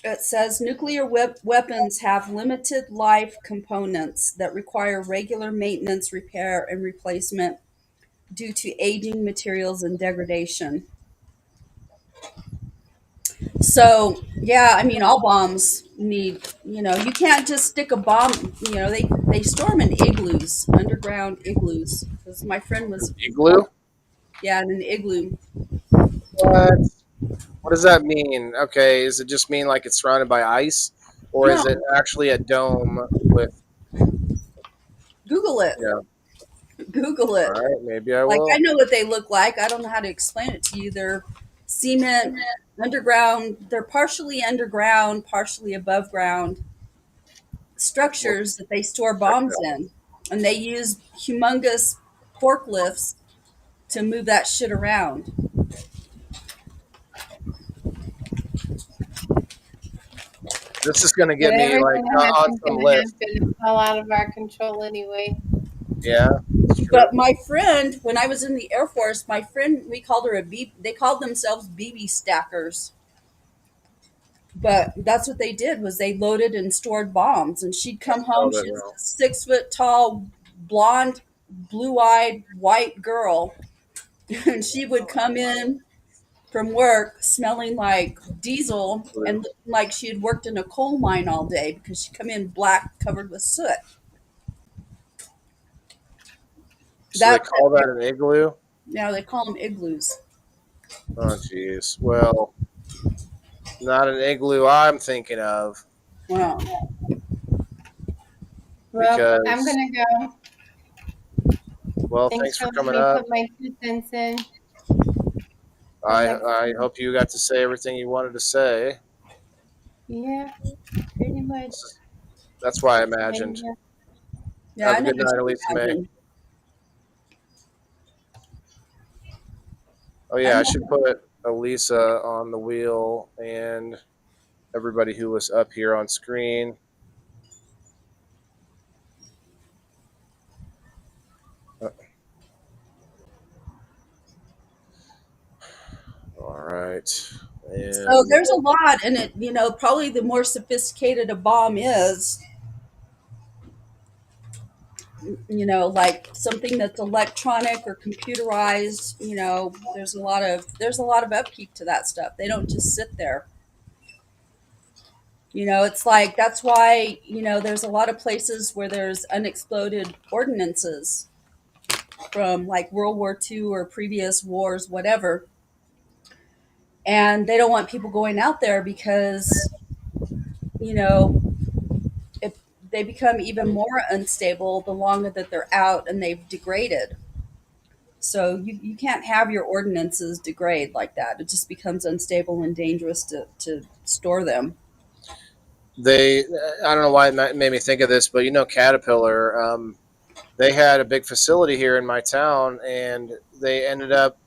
it says nuclear weapons have limited life components that require regular maintenance, repair, and replacement due to aging materials and degradation. So, yeah, I mean, all bombs need, you can't just stick a bomb, they store them in igloos, underground igloos. Because my friend was, Igloo? yeah, in an igloo. What? What does that mean? Okay, does it just mean like it's surrounded by ice, or No, is it actually a dome with? Google it. Yeah. Google All it. right, maybe I Like, I will. know what they look like. I don't know how to explain it to you. They're cement, underground. They're partially underground, partially above ground We'll structures that they store check bombs that. in. And they use humongous forklifts to move that shit around. This is going to get me Whatever's like gonna on happen's some gonna list. happen. It's all out of our control anyway. Yeah, it's true. But my friend, when I was in the Air Force, my friend, we called her a B. They called themselves BB stackers. But that's what they did was they loaded and stored bombs. And she'd come Oh, home. that She was no. a 6 foot tall, blonde, blue eyed, white girl, and she would come in from work smelling like diesel and looking like she had worked in a coal mine all day because she'd come in black, covered with soot. So they That call that an igloo? now they call them igloos. Oh, jeez. Well, not an igloo I'm thinking of Wow. Well, I'm because, gonna go. well, Thanks thanks for for letting coming me up. put my 2 cents in. Till I next I time. hope you got to say everything you wanted to say. Yeah, pretty much. That's why I And, imagined. Yeah, Have I a know good what night, you Elisa May. imagine. Oh I yeah, I know. should put Elisa on the wheel and everybody who was up here on screen. Uh, All right, So and there's a lot, and it, probably the more sophisticated a bomb is, like something that's electronic or computerized, there's a lot of upkeep to that stuff. They don't just sit there. It's like that's why, there's a lot of places where there's unexploded ordinances from like World War II or previous wars, whatever. And they don't want people going out there because, you know, if they become even more unstable the longer that they're out and they've degraded. So you can't have your ordinances degrade like that. It just becomes unstable and dangerous to store them. they I don't know why it made me think of this, but Caterpillar. They had a big facility here in my town, and they ended up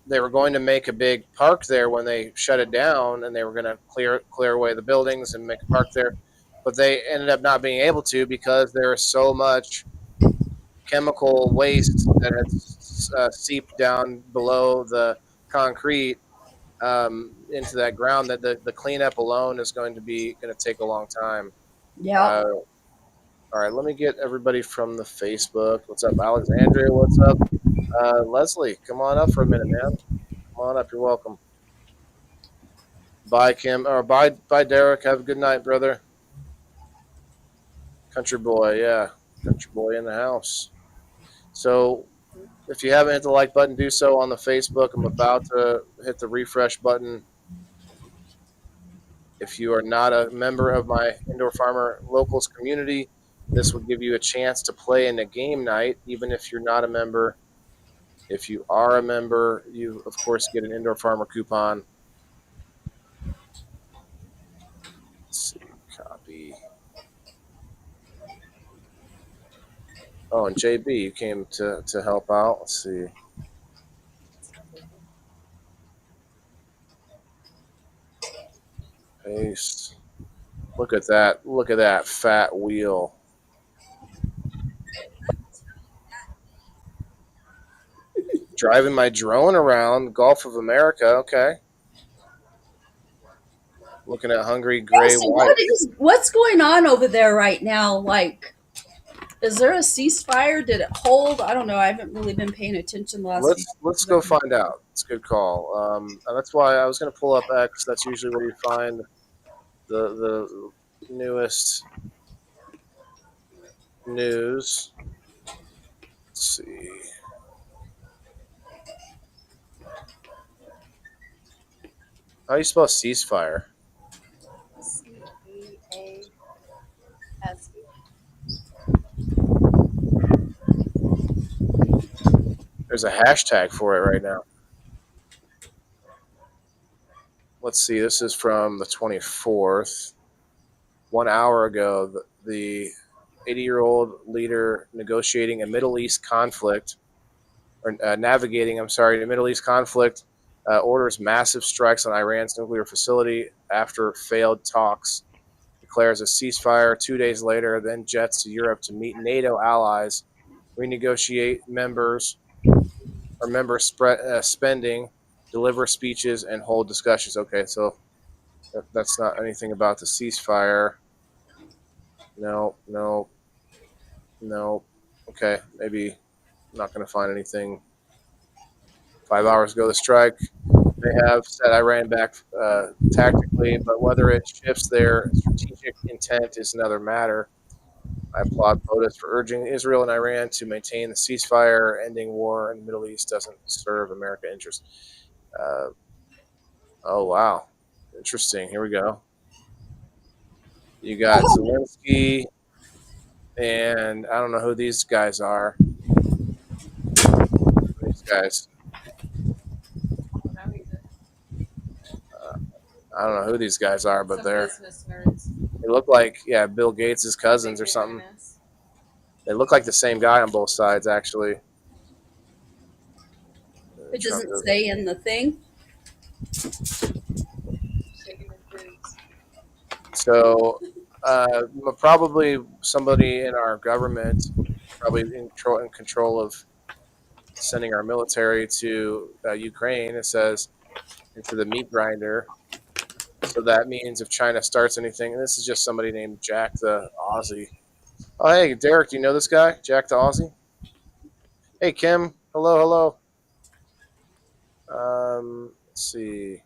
they were going to make a big park there when they shut it down, and they were going to clear away the buildings and make a park there. But they ended up not being able to because there is so much chemical waste that has seeped down below the concrete into that ground that the cleanup alone is going to take a long time. Yeah. Uh, all right, let me get everybody from the Facebook. What's up, Alexandria? What's up, Leslie? Come on up for a minute, man. Come on up. You're welcome. Bye, Kim. Or bye, Derek. Have a good night, brother. Country boy, yeah, country boy in the house. So, if you haven't hit the like button, do so on the Facebook. I'm about to hit the refresh button. If you are not a member of my Indoor Farmer Locals community, this will give you a chance to play in a game night, even if you're not a member. If you are a member, you of course get an Indoor Farmer coupon. Let's see, copy. Oh, and JB, you came to help out. Let's see. Paste. Look at that. Look at that fat wheel. Driving my drone around Gulf of America. Okay. Looking at hungry Yeah, gray so whites. what's going on over there right now? Like, is there a ceasefire? Did it hold? I don't know. I haven't really been paying attention the last few Let's days. go find out. It's a good call. And that's why I was going to pull up X. That's usually where you find the newest news. Let's see. How do you spell ceasefire? CEASE. There's a hashtag for it right now. Let's see. This is from the 24th. 1 hour ago, the 80-year-old leader negotiating a Middle East conflict, or navigating, I'm sorry, a Middle East conflict orders massive strikes on Iran's nuclear facility after failed talks, declares a ceasefire 2 days later, then jets to Europe to meet NATO allies, renegotiate spending, deliver speeches, and hold discussions. Okay, so that's not anything about the ceasefire. No, no, no. Okay, maybe I'm not going to find anything. 5 hours ago, the strike. They have said Iran back tactically, but whether it shifts their strategic intent is another matter. I applaud POTUS for urging Israel and Iran to maintain the ceasefire. Ending war in the Middle East doesn't serve American interests. Uh, oh, wow. Interesting. Here we go. You got Zelensky, and I don't know who these guys are. These guys. I don't know who these guys are, but business nerds. they look like, yeah, Bill Gates' cousins or something. They look like the same guy on both sides, actually. It doesn't say in the thing. So, probably somebody in our government, probably in control of sending our military to Ukraine. It says into the meat grinder. So that means if China starts anything, and this is just somebody named Jack the Aussie. Oh, hey, Derek, do you know this guy, Jack the Aussie? Hey, Kim. Hello, hello. Let's see.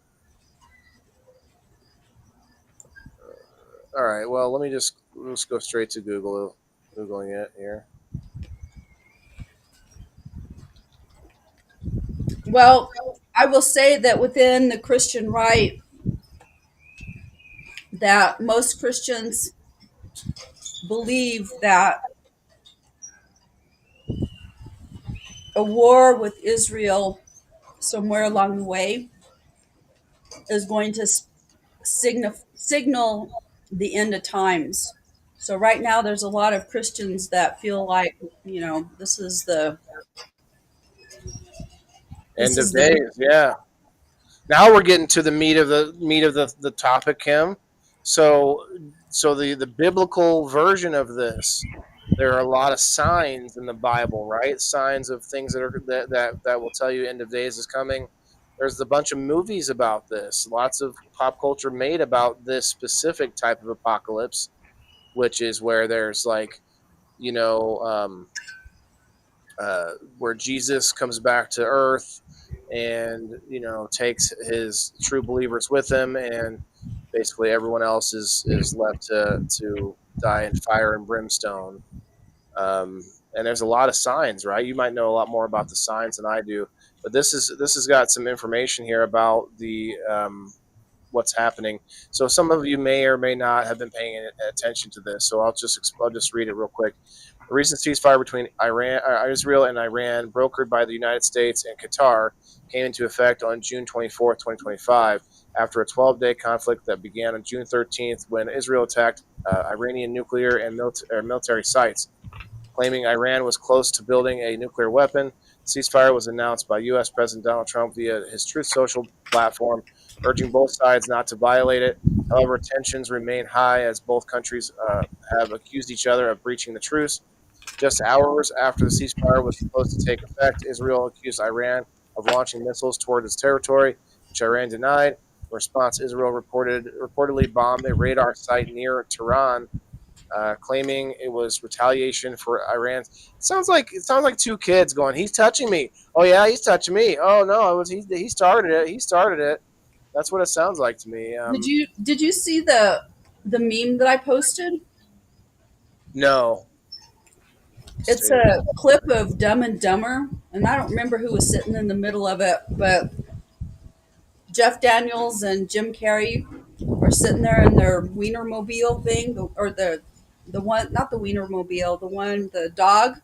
All right. Well, let's go straight to Googling it here. Well, I will say that within the Christian right, that most Christians believe that a war with Israel somewhere along the way is going to signal the end of times. So right now, there's a lot of Christians that feel like, this is the End this of is the days. Yeah. Now we're getting to the meat of the topic, Kim. So the biblical version of this, there are a lot of signs in the Bible, right? Signs of things that will tell you end of days is coming. There's a bunch of movies about this. Lots of pop culture made about this specific type of apocalypse, which is where there's like, you know, where Jesus comes back to earth and takes his true believers with him, and basically everyone else is left to die in fire and brimstone. And there's a lot of signs, right? You might know a lot more about the signs than I do, but this has got some information here about the what's happening. So some of you may or may not have been paying attention to this. So I'll just read it real quick. The recent ceasefire between Israel and Iran, brokered by the United States and Qatar, came into effect on June 24th, 2025, after a 12-day conflict that began on June 13th when Israel attacked Iranian nuclear and military sites. Claiming Iran was close to building a nuclear weapon, the ceasefire was announced by U.S. President Donald Trump via his Truth Social platform, urging both sides not to violate it. However, tensions remain high as both countries have accused each other of breaching the truce. Just hours after the ceasefire was supposed to take effect, Israel accused Iran of launching missiles toward its territory, which Iran denied. In response, Israel reportedly bombed a radar site near Tehran, claiming it was retaliation for Iran. It sounds like two kids going, "He's touching me." Oh yeah, he's touching me. Oh no, it was he started it. He started it. That's what it sounds like to me. did you see the meme that I posted? No. It's a clip of Dumb and Dumber, and I don't remember who was sitting in the middle of it, but Jeff Daniels and Jim Carrey are sitting there in their Wienermobile thing, or the one, not the Wienermobile, the one, the dog,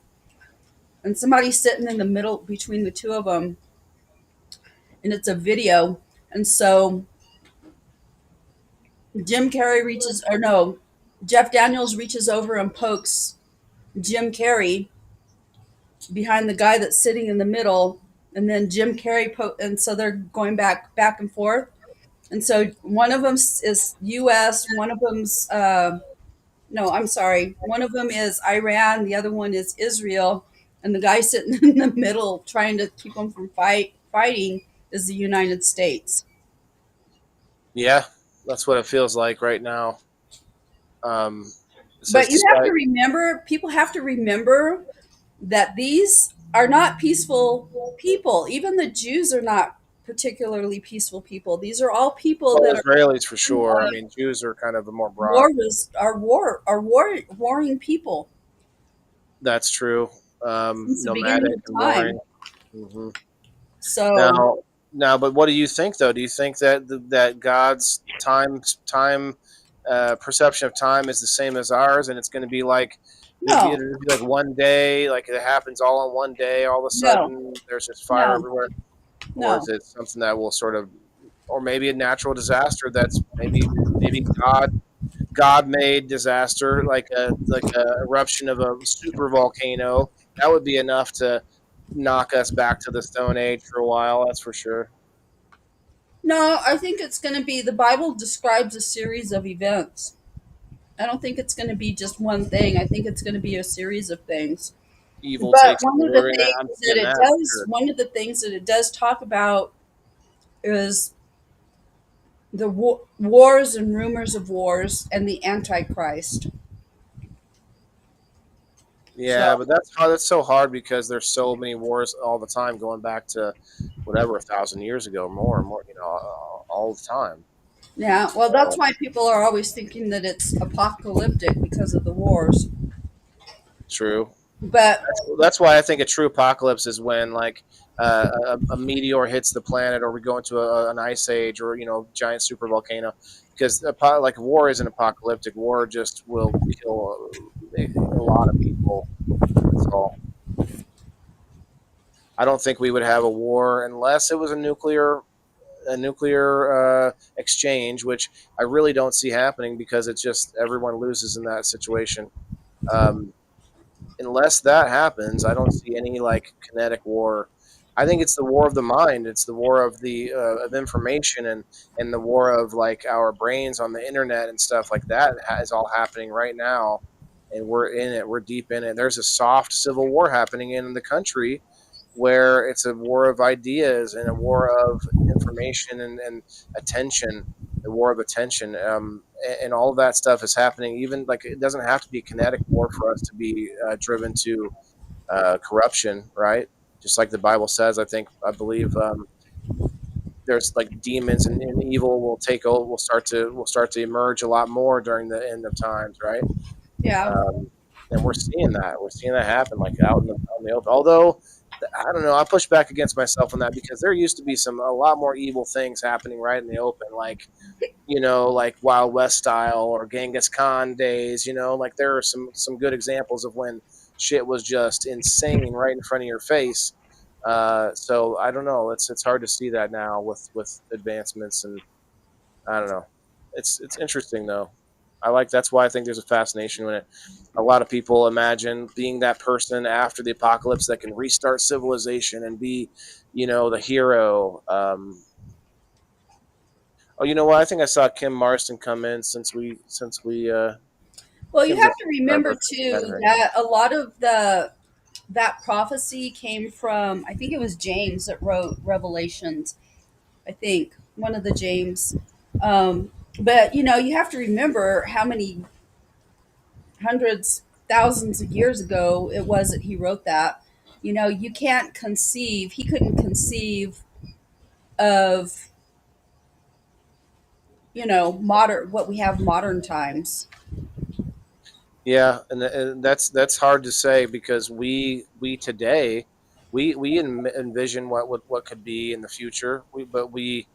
and somebody's sitting in the middle between the two of them, and it's a video. And so Jeff Daniels reaches over and pokes Jim Carrey behind the guy that's sitting in the middle, and then Jim Carrey, and so they're going back and forth. And so one of them is U.S., one of them's no, I'm sorry, one of them is Iran, the other one is Israel, and the guy sitting in the middle trying to keep them from fighting is the United States. Yeah, that's what it feels like right now. So But it's you just have to remember, people have to remember that these are not peaceful people. Even the Jews are not particularly peaceful people. These are all people well, that are Israelis for sure. I mean, Jews are kind of a more broad. warring people That's true. since the beginning Nomadic of and warring. time. Hmm. So Now, but what do you think though? Do you think that that God's time perception of time is the same as ours, and it's going to be like no, it'll be like one day, like it happens all in one day, all of a no, sudden there's just fire no, everywhere, or is no. it something that will sort of, or maybe a natural disaster that's maybe God made disaster, like a eruption of a super volcano. That would be enough to knock us back to the Stone Age for a while. That's for sure. No, I think it's going to be, the Bible describes a series of events. I don't think it's going to be just one thing. I think it's going to be a series of things. Evil But takes over. I'm getting that for sure. one of the things that it does talk about is the wars and rumors of wars and the Antichrist. So, Yeah, but that's hard. That's so hard because there's so many wars all the time, going back to whatever 1,000 years ago, more and more. All the time. yeah, well, that's So why people are always thinking that it's apocalyptic because of the wars. true. But That's why I think a true apocalypse is when like a meteor hits the planet, or we go into an ice age, or giant super volcano. Because like war isn't apocalyptic. War just will kill a lot of people. That's all. I don't think we would have a war unless it was a nuclear exchange, which I really don't see happening because it's just everyone loses in that situation. Um, unless that happens, I don't see any like kinetic war. I think it's the war of the mind. It's the war of the of information, and the war of like our brains on the internet and stuff like that is all happening right now, and we're in it. We're deep in it. There's a soft civil war happening in the country where it's a war of ideas and a war of information and attention, the war of attention, and all of that stuff is happening. Even like it doesn't have to be a kinetic war for us to be driven to corruption, right? Just like the Bible says, I believe there's like demons and evil will take over, will start to emerge a lot more during the end of times, right? yeah, Um, and we're seeing that happen like out in the open. Although I don't know, I push back against myself on that because there used to be a lot more evil things happening right in the open, like like Wild West style or Genghis Khan days. Like there are some good examples of when shit was just insane right in front of your face. So I don't know. It's hard to see that now with advancements, and I don't know. It's interesting though. That's why I think there's a fascination in it. A lot of people imagine being that person after the apocalypse that can restart civilization and be, the hero. Oh, you know what? I think I saw Kim Marston come in since we well, you Kim's a have to remember subscriber. Met too her. that a lot of the that prophecy came from, I think it was James that wrote Revelations. I think one of the James. Um, but you have to remember how many hundreds, thousands of years ago it was that he wrote that. You can't conceive. He couldn't conceive of modern what we have modern times. Yeah, and that's hard to say because we today we envision what could be in the future. But we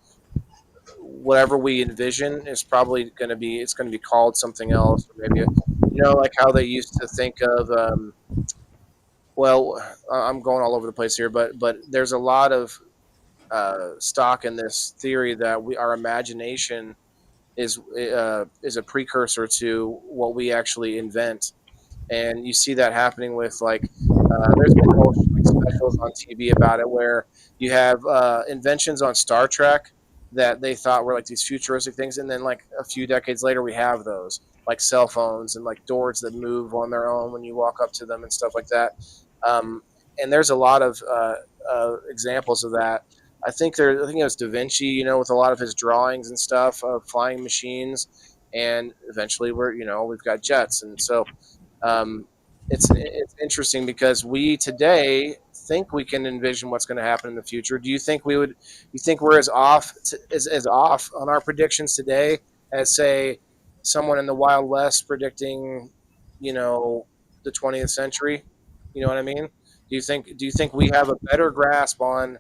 whatever we envision is probably going to be called something else, or maybe like how they used to think of. Well, I'm going all over the place here, but there's a lot of stock in this theory that our imagination is a precursor to what we actually invent, and you see that happening with like There's been whole like specials on TV about it where you have inventions on Star Trek that they thought were like these futuristic things, and then like a few decades later, we have those like cell phones and like doors that move on their own when you walk up to them and stuff like that. And there's a lot of examples of that. I think it was Da Vinci, with a lot of his drawings and stuff of flying machines, and eventually we've got jets, and so um, it's interesting because we today think we can envision what's going to happen in the future. Do you think we would? You think we're as off on our predictions today as say someone in the Wild West predicting, you know, the 20th century? You know what I mean? Do you think we have a better grasp on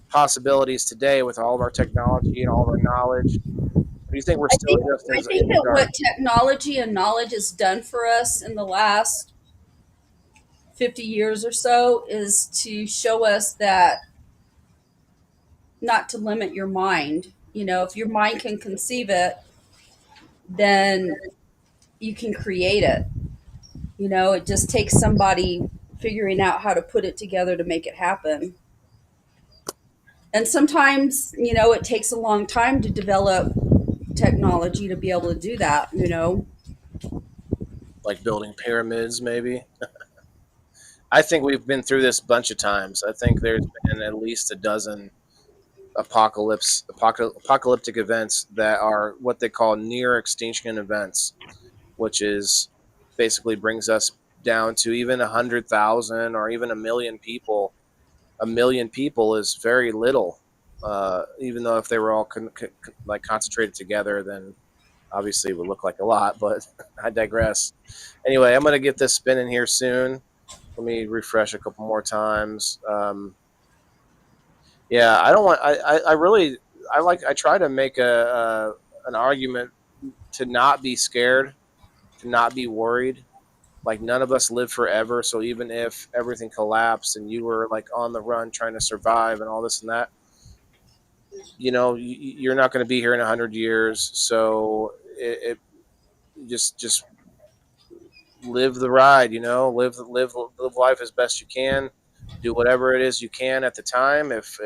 possibilities today with all of our technology and all of our knowledge? Or do you think we're I still think just I as think in the that dark? what technology and knowledge has done for us in the last 50 years or so is to show us that not to limit your mind. If your mind can conceive it, then you can create it. It just takes somebody figuring out how to put it together to make it happen. And sometimes, it takes a long time to develop technology to be able to do that. Like building pyramids, maybe? I think we've been through this a bunch of times. I think there's been at least a dozen apocalyptic events that are what they call near extinction events, which is basically brings us down to even 100,000 or even a million people. A million people is very little. Even though if they were all like concentrated together, then obviously it would look like a lot. But I digress. Anyway, I'm gonna get this spinning here soon. Let me refresh a couple more times. Yeah, I don't want. I really. I try to make an argument to not be scared, to not be worried. Like none of us live forever, so even if everything collapsed and you were like on the run trying to survive and all this and that, you're not going to be here in 100 years. So just live the ride. Live life as best you can. Do whatever it is you can at the time. If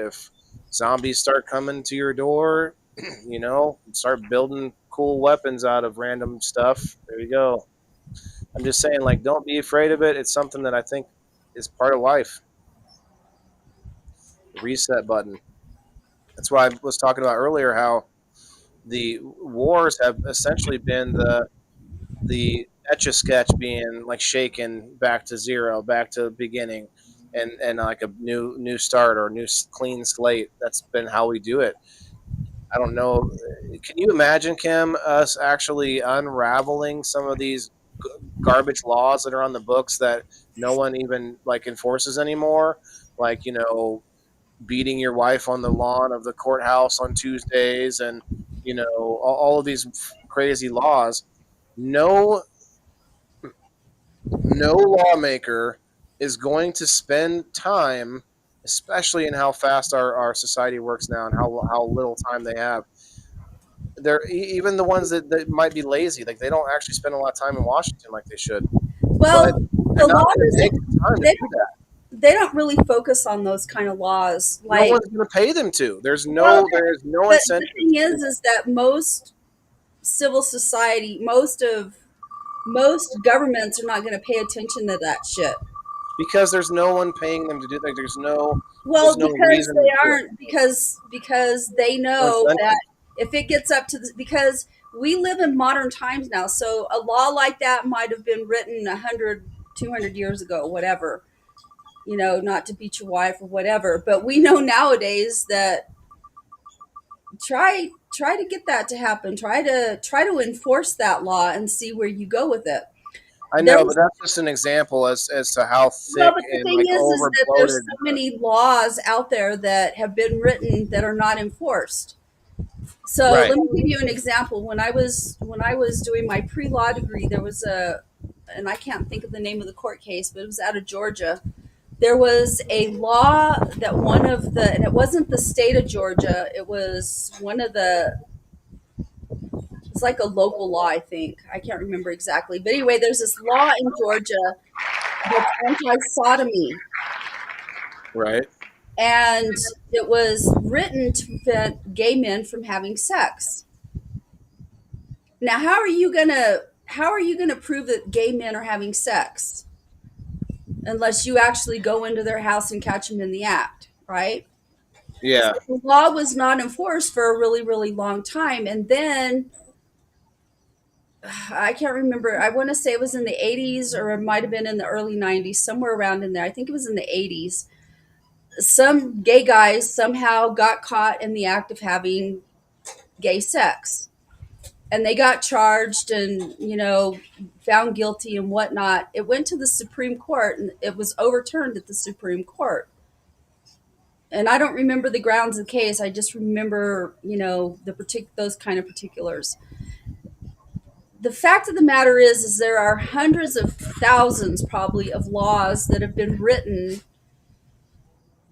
zombies start coming to your door, start building cool weapons out of random stuff. There you go. I'm just saying, like, don't be afraid of it. It's something that I think is part of life. The reset button. That's why I was talking about earlier how the wars have essentially been the etch a sketch being like shaken back to zero, back to the beginning, and like a new start or new clean slate. That's been how we do it. I don't know. Can you imagine, Kim, us actually unraveling some of these garbage laws that are on the books that no one even like enforces anymore? Like, beating your wife on the lawn of the courthouse on Tuesdays, and all of these crazy laws. No, no lawmaker is going to spend time, especially in how fast our society works now and how little time they have. Even the ones that might be lazy, like they don't actually spend a lot of time in Washington like they should. But Well, they're the not law going to take doesn't. the time to They do that. they don't really focus on those kind of laws. No Like, one's going to pay them to. There's well, no but the incentive thing to do that is that most civil society, most governments are not going to pay attention to that shit. because there's no one paying them to do that. Like, there's Well, no because reason to they do it. aren't because they No know that incentive. if it gets up to because we live in modern times now, so a law like that might have been written 100, 200 years ago, whatever. Not to beat your wife or whatever, but we know nowadays that try to get that to happen. Try to enforce that law and see where you go with it. I know, but There's that's just an example as to how Well, thick but the and thing like is that there's overbloated. so many laws out there that have been written that are not enforced. So Right. let me give you an example. When I was doing my pre-law degree, there was and I can't think of the name of the court case, but it was out of Georgia. There was a law that and it wasn't the state of Georgia. It was it's like a local law, I think. I can't remember exactly. But anyway, there's this law in Georgia that's anti-sodomy, Right. and it was written to prevent gay men from having sex. Now, how are you gonna prove that gay men are having sex unless you actually go into their house and catch them in the act, right? So Yeah. the law was not enforced for a really, really long time, and then I can't remember. I want to say it was in the 80s or it might have been in the early 90s, somewhere around in there. I think it was in the 80s. Some gay guys somehow got caught in the act of having gay sex. And they got charged and, found guilty and whatnot. It went to the Supreme Court and it was overturned at the Supreme Court. And I don't remember the grounds of the case. I just remember, those kind of particulars. The fact of the matter is there are hundreds of thousands probably of laws that have been written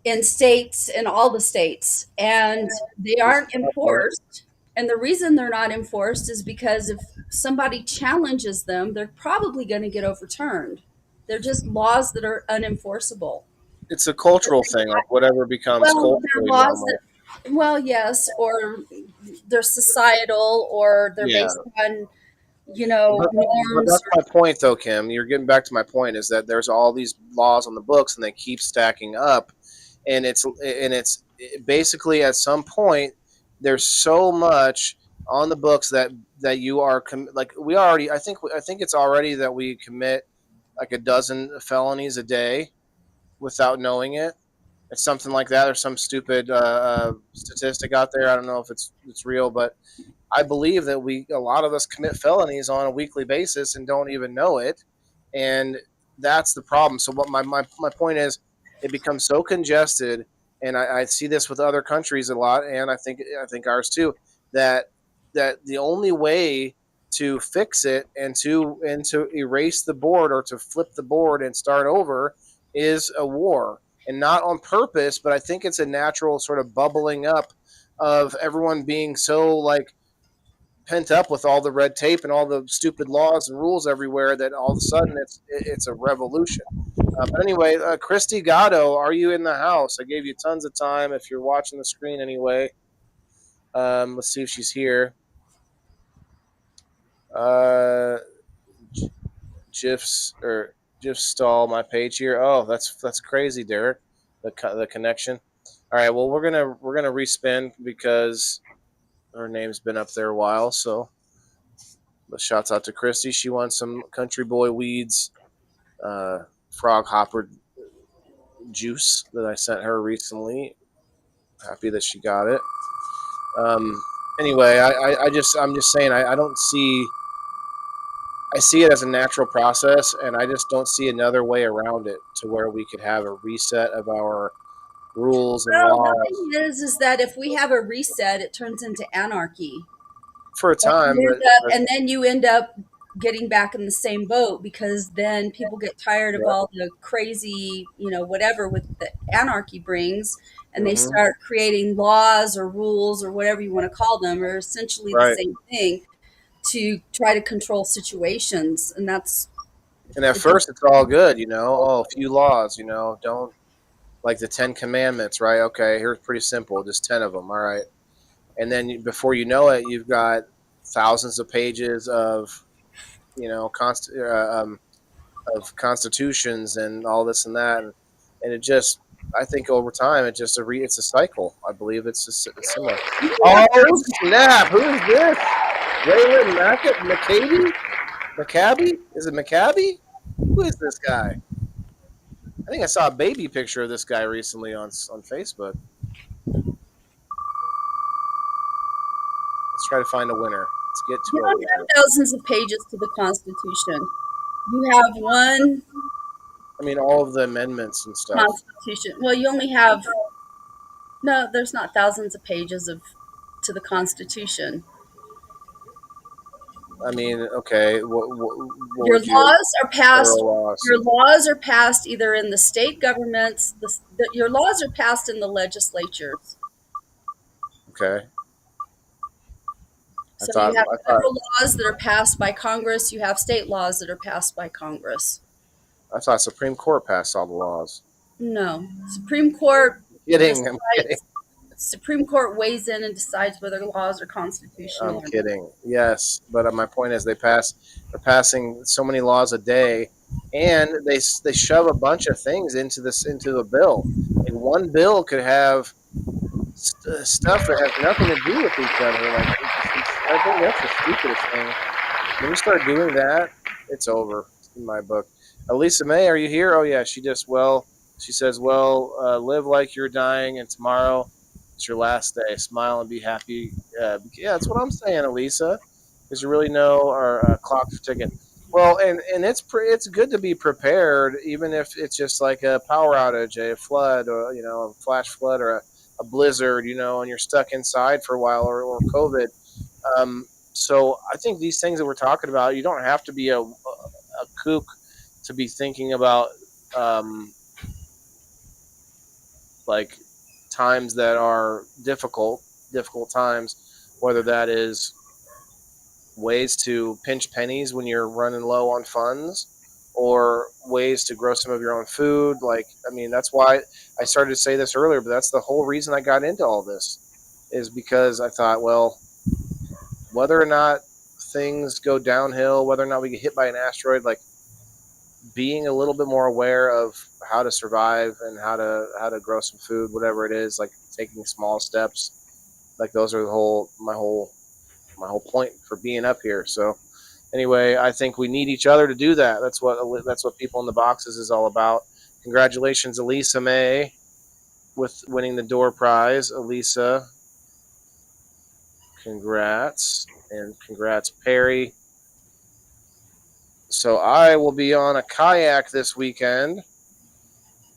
in states, in all the states, and they This is aren't the tough part. enforced. And the reason they're not enforced is because if somebody challenges them, they're probably going to get overturned. They're just laws that are unenforceable. It's a cultural thing, like whatever becomes Well, they're culturally laws normal. that, well, yes, or they're societal, or they're Yeah. based on, But norms. that's my point, though, Kim. You're getting back to my point is that there's all these laws on the books, and they keep stacking up, and it's basically at some point there's so much on the books that you are like we already. I think it's already that we commit like a dozen felonies a day without knowing it. It's something like that. There's some stupid statistic out there. I don't know if it's real, but I believe that a lot of us commit felonies on a weekly basis and don't even know it, and that's the problem. So what my point is, it becomes so congested, and I see this with other countries a lot, and I think ours too. That that the only way to fix it and to erase the board or to flip the board and start over is a war, and not on purpose, but I think it's a natural sort of bubbling up of everyone being so like pent up with all the red tape and all the stupid laws and rules everywhere that all of a sudden it's a revolution. But anyway, Christy Gatto, are you in the house? I gave you tons of time if you're watching the screen anyway. Let's see if she's here. Uh, GIFs or GIF stall my page here. Oh, that's crazy, Derek. The connection. All right, well we're gonna respin because her name's been up there a while. So, but shouts out to Christy. She won some Country Boy Weeds frog hopper juice that I sent her recently. Happy that she got it. Um, anyway, I'm just saying I don't see I see it as a natural process, and I just don't see another way around it to where we could have a reset of our rules and Well, the laws thing is that if we have a reset, it turns into anarchy. for a And time. you But, end up, but and then you end up getting back in the same boat because then people get tired of yeah, all the crazy, whatever with the anarchy brings, and they hmm start creating laws or rules or whatever you want to call them, are essentially the right. same thing to try to control situations, and that's And at it. Just first, it's all good, you know. Oh, a few laws, you know. Don't like the Ten Commandments, right? Okay, here's pretty simple, just 10 of them. All right, and then before you know it, you've got thousands of pages of you know of constitutions and all this and that, and it just I think over time it's a cycle. I believe it's similar. Oh snap! Who is this? Raylan McCabe? Is it McCabe? Who is this guy? I think I saw a baby picture of this guy recently on Facebook. Let's try to find a winner. Let's get You to a don't have winner. thousands of pages to the Constitution. You have one I mean, all of the amendments and stuff. Constitution. Well, you only have no. There's not thousands of pages of to the Constitution. I mean, okay, what Your would you laws are passed. federal laws? Your laws are passed either in the state governments. Your laws are passed in the legislatures. Okay, So you have I thought federal laws that are passed by Congress. You have state laws that are passed by Congress. I thought Supreme Court passed all the laws. No, Supreme Court Kidding. I'm kidding. decides. Supreme Court weighs in and decides whether laws are constitutional I'm or not. kidding. Yes, but my point is they're passing so many laws a day, and they shove a bunch of things into a bill. Like one bill could have stuff that has nothing to do with each other. Like I think that's the stupidest thing. When you start doing that, it's over in my book. Elisa May, are you here? Oh yeah, she says, live like you're dying, and tomorrow it's your last day. Smile and be happy. Yeah, that's what I'm saying, Elisa, because you really know our clock's ticking. Well, and it's good to be prepared, even if it's just like a power outage, a flood, or a flash flood, or a blizzard, and you're stuck inside for a while, or COVID. So I think these things that we're talking about, you don't have to be a kook to be thinking about um, like times that are difficult times, whether that is ways to pinch pennies when you're running low on funds or ways to grow some of your own food. Like, I mean, that's why I started to say this earlier, but that's the whole reason I got into all this is because I thought, well, whether or not things go downhill, whether or not we get hit by an asteroid, like being a little bit more aware of how to survive and how to grow some food, whatever it is, like taking small steps, like those are my whole point for being up here. So anyway, I think we need each other to do that. That's what people in the boxes is all about. Congratulations, Elisa May, with winning the door prize. Elisa, congrats, and congrats, Perry. So I will be on a kayak this weekend.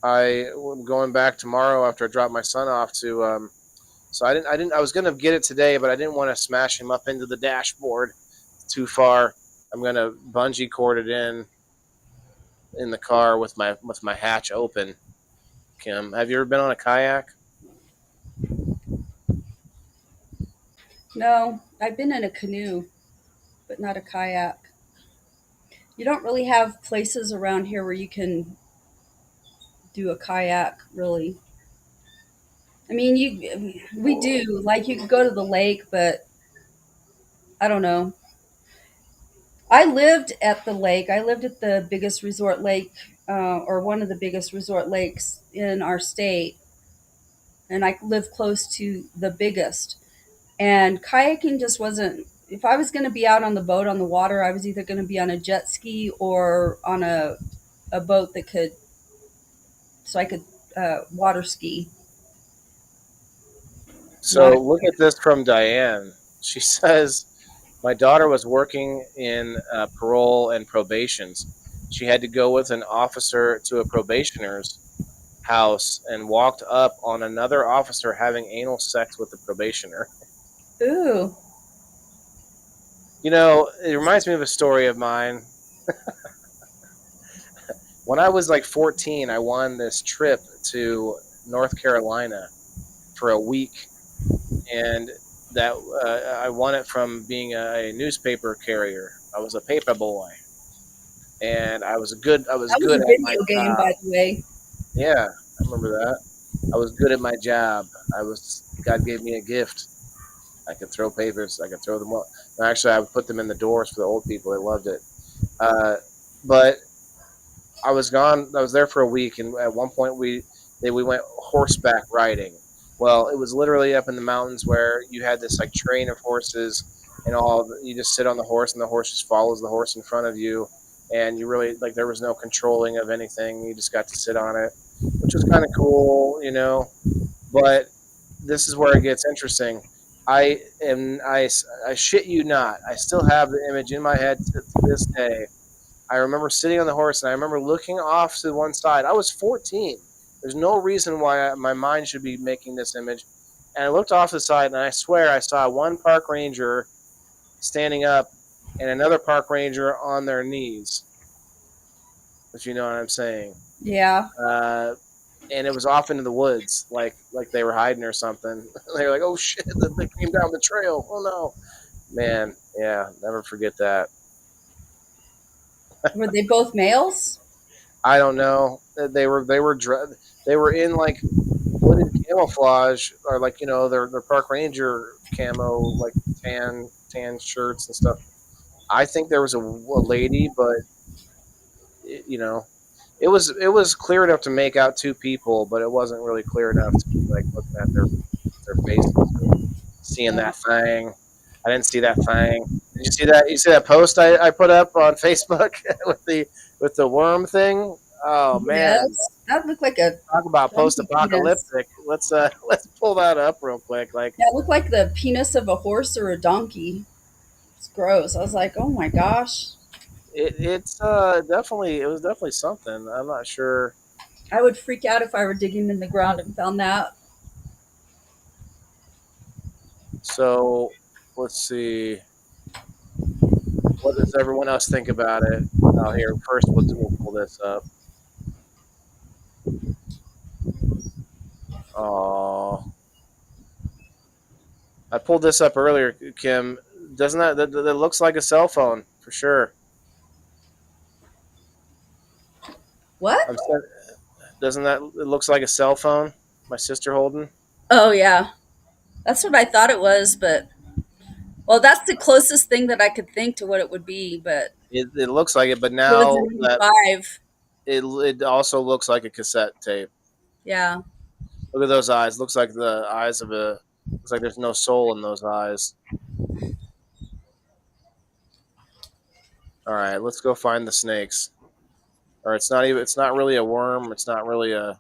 I am going back tomorrow after I drop my son off to. So I was gonna get it today, but I didn't want to smash him up into the dashboard too far. I'm gonna bungee cord it in the car with my hatch open. Kim, have you ever been on a kayak? No, I've been in a canoe, but not a kayak. You don't really have places around here where you can do a kayak, really. I mean, we do like you could go to the lake, but I don't know. I lived at the lake. I lived at the biggest resort lake, or one of the biggest resort lakes in our state, and I lived close to the biggest. And kayaking just wasn't. If I was going to be out on the boat on the water, I was either going to be on a jet ski or on a boat that could, so I could water ski. Not a So look at this from Diane. She says my daughter was working in parole and probations. She had to go with an officer to a probationer's house and walked up on another officer having anal sex with the probationer. ooh. It reminds me of a story of mine. When I was like 14, I won this trip to North Carolina for a week, and that I won it from being a newspaper carrier. I was a paper boy, and I was That was good a at my video game, job. by the way. Yeah, I remember that. I was good at my job. God gave me a gift. I could throw papers. I could throw them up. Actually, I would put them in the doors for the old people. They loved it. Uh, but I was gone. I was there for a week, and at one point we went horseback riding. Well, it was literally up in the mountains where you had this like train of horses, and all you just sit on the horse, and the horse just follows the horse in front of you, and you really like there was no controlling of anything. You just got to sit on it, which was kind of cool. But this is where it gets interesting. I shit you not. I still have the image in my head to this day. I remember sitting on the horse and I remember looking off to one side. I was 14. There's no reason why my mind should be making this image. And I looked off the side and I swear I saw one park ranger standing up and another park ranger on their knees, if you know what I'm saying. Yeah. Uh, and it was off into the woods, like they were hiding or something. They were like, "Oh shit, they came down the trail. Oh no, man, yeah, never forget that." Were they both males? I don't know. They were in like hooded camouflage, or like their park ranger camo, like tan shirts and stuff. I think there was a lady, but it, you know it was clear enough to make out two people, but it wasn't really clear enough to be like looking at their faces or seeing Yeah. that thing. I didn't see that thing. Did you see that? You see that post I put up on Facebook with the worm thing? Oh man, Yes. That looked like a talk about donkey penis. post-apocalyptic. Let's pull that up real quick. Like Yeah, it looked like the penis of a horse or a donkey. It's gross. I was like, oh my gosh. it was definitely something. I'm not sure. I would freak out if I were digging in the ground and found that. So let's see. What does everyone else think about it? Oh, here first we'll pull this up. Oh, I pulled this up earlier, Kim. Doesn't that looks like a cell phone for sure? What? I'm saying, doesn't that it looks like a cell phone? My sister holding. Oh, yeah. That's what I thought it was, but well, that's the closest thing that I could think to what it would be, but It looks like it, but it was now in that 85. it also looks like a cassette tape. Yeah. Look at those eyes. Looks like the eyes of a. Looks like there's no soul in those eyes. All right, let's go find the snakes. Or it's not even. It's not really a worm. It's not really a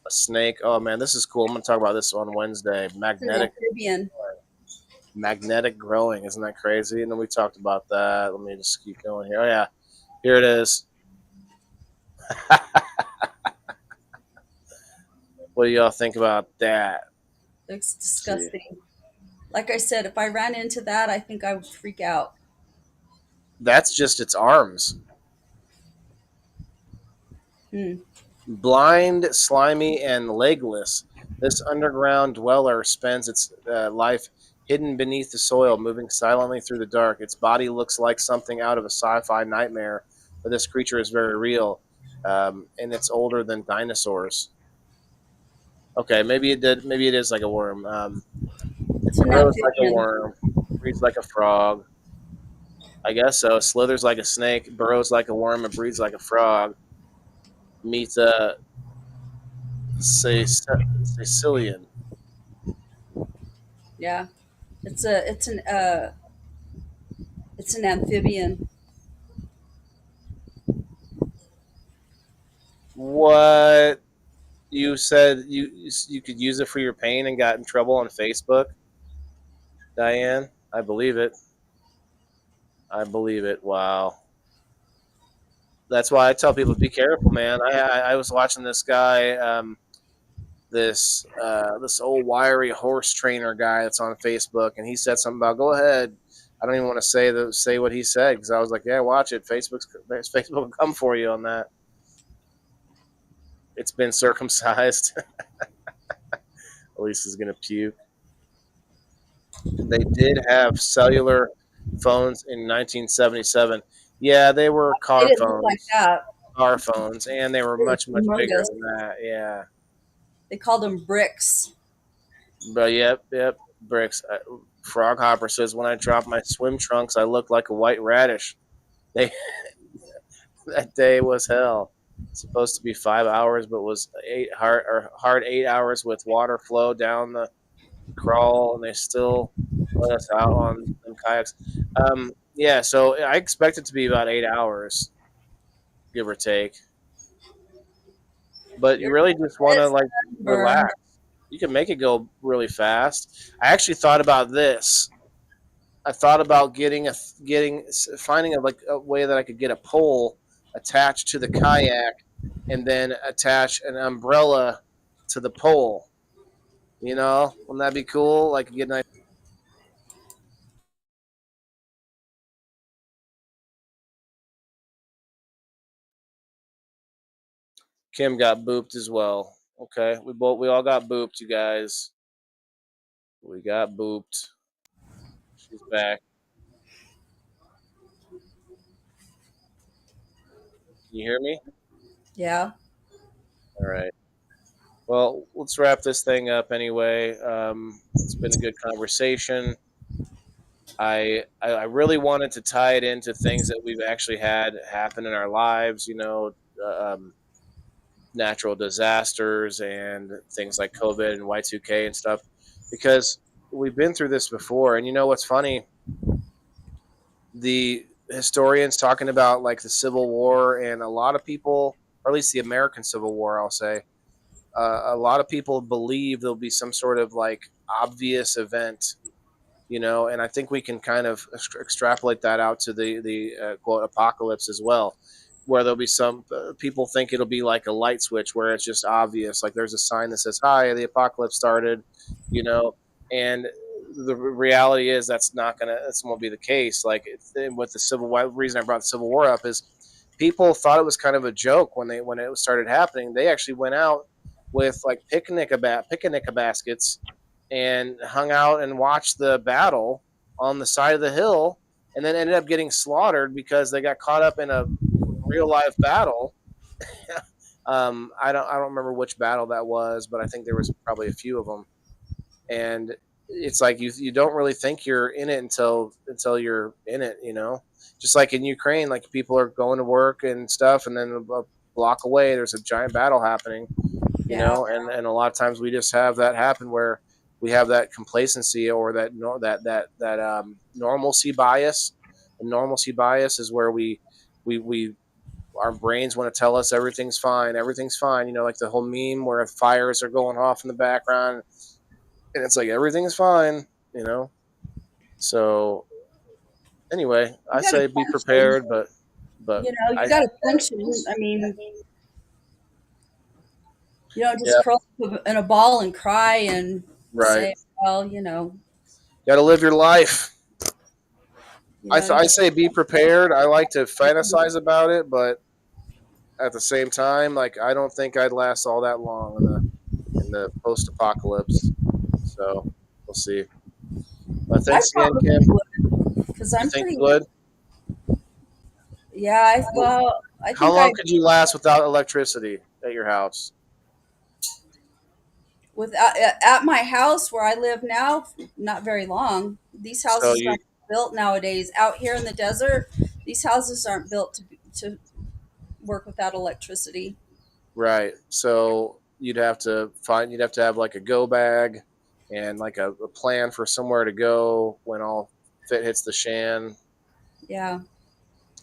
snake. Oh man, this is cool. I'm gonna talk about this on Wednesday. It's an amphibian. Magnetic growing. Isn't that crazy? And then we talked about that. Let me just keep going here. Oh yeah, here it is. What do y'all think about that? Looks Let's see. disgusting. Like I said, if I ran into that, I think I would freak out. That's just its arms. Hmm. Blind, slimy, and legless, this underground dweller spends its life hidden beneath the soil, moving silently through the dark. Its body looks like something out of a sci fi nightmare, but this creature is very real, and it's older than dinosaurs. Okay, maybe it did. Maybe it is like a worm. It's It an grows like a amphibian. worm, breathes like a frog. I guess so. Slithers like a snake, burrows like a worm, and breathes like a frog. Meets a Sicilian. Yeah. It's a it's an amphibian. What you said you could use it for your pain and got in trouble on Facebook, Diane? I believe it. I believe it. Wow. That's why I tell people be careful, man. I was watching this guy, this old wiry horse trainer guy that's on Facebook, and he said something about go ahead. I don't even want to say what he said because I was like, yeah, watch it. Facebook will come for you on that. It's been circumcised. Elise is gonna puke. They did have cellular phones in 1977. Yeah, they were They didn't look like that. car phones, and they were They were much bigger humongous. than that. Yeah, They called them bricks. but yep, bricks. Frog Hopper says when I dropped my swim trunks, I looked like a white radish. They that day was hell. Supposed to be 5 hours, but was hard 8 hours with water flow down the crawl, and they still let us out on them kayaks. Yeah, so I expect it to be about 8 hours, give or take. But you Your really just want to head's like burned. relax. You can make it go really fast. I actually thought about this. I thought about finding like a way that I could get a pole attached to the kayak, and then attach an umbrella to the pole. Wouldn't that be cool? Like get a nice. Kim got booped as well. Okay, we all got booped, you guys. We got booped. She's back. Can you hear me? Yeah. All right. Well, let's wrap this thing up anyway. It's been a good conversation. I really wanted to tie it into things that we've actually had happen in our lives. Natural disasters and things like COVID and Y2K and stuff, because we've been through this before. And you know what's funny? The historians talking about like the Civil War, and a lot of people, or at least the American Civil War, I'll say, a lot of people believe there'll be some sort of like obvious event, and I think we can kind of extrapolate that out to the quote apocalypse as well, where there'll be some people think it'll be like a light switch where it's just obvious, like there's a sign that says, "Hi, the apocalypse started," you know, and the reality is that's won't be the case. Like with the Civil War, reason I brought the Civil War up is people thought it was kind of a joke when it started happening. They actually went out with like picnic baskets and hung out and watched the battle on the side of the hill, and then ended up getting slaughtered because they got caught up in a real life battle. I don't remember which battle that was, but I think there was probably a few of them. And it's like you don't really think you're in it until you're in it. Just like in Ukraine, like people are going to work and stuff, and then a block away there's a giant battle happening. Yeah. And a lot of times we just have that happen where we have that complacency or that normalcy bias. And normalcy bias is where we our brains want to tell us everything's fine. Like the whole meme where fires are going off in the background, and it's like everything's fine. So anyway, You I got to say be function. prepared, but You I got to function. I mean, you don't just yeah, curl up in a ball and cry and right. say, well, Got to live your life. you I say be prepared. I like to fantasize about it, but at the same time, like I don't think I'd last all that long in the post apocalypse. So we'll see. I Thanks again, probably Kim. would because You I'm think pretty, you would? yeah, well, I How think long could you last without electricity at your house? at my house where I live now, not very long. These So houses you aren't built nowadays. Out here in the desert, these houses aren't built to work without electricity. right. So you'd have to have like a go bag and like a plan for somewhere to go when all fit hits the shan. Yeah,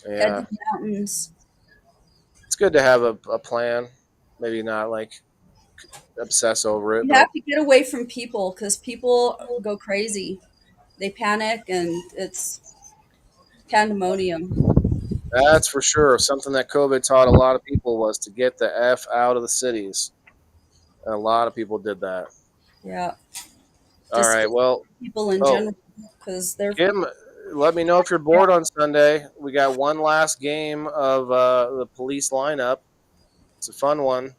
head to Yeah. the mountains. It's good to have a plan. Maybe not like obsess over it, You but have to get away from people because people go crazy. They panic and it's pandemonium. that's for sure. Something that COVID taught a lot of people was to get the F out of the cities. And a lot of people did that. Yeah, All right. just Well, people in oh, general because they're Kim, let me know if you're bored on Sunday. We got one last game of the police lineup. It's a fun one.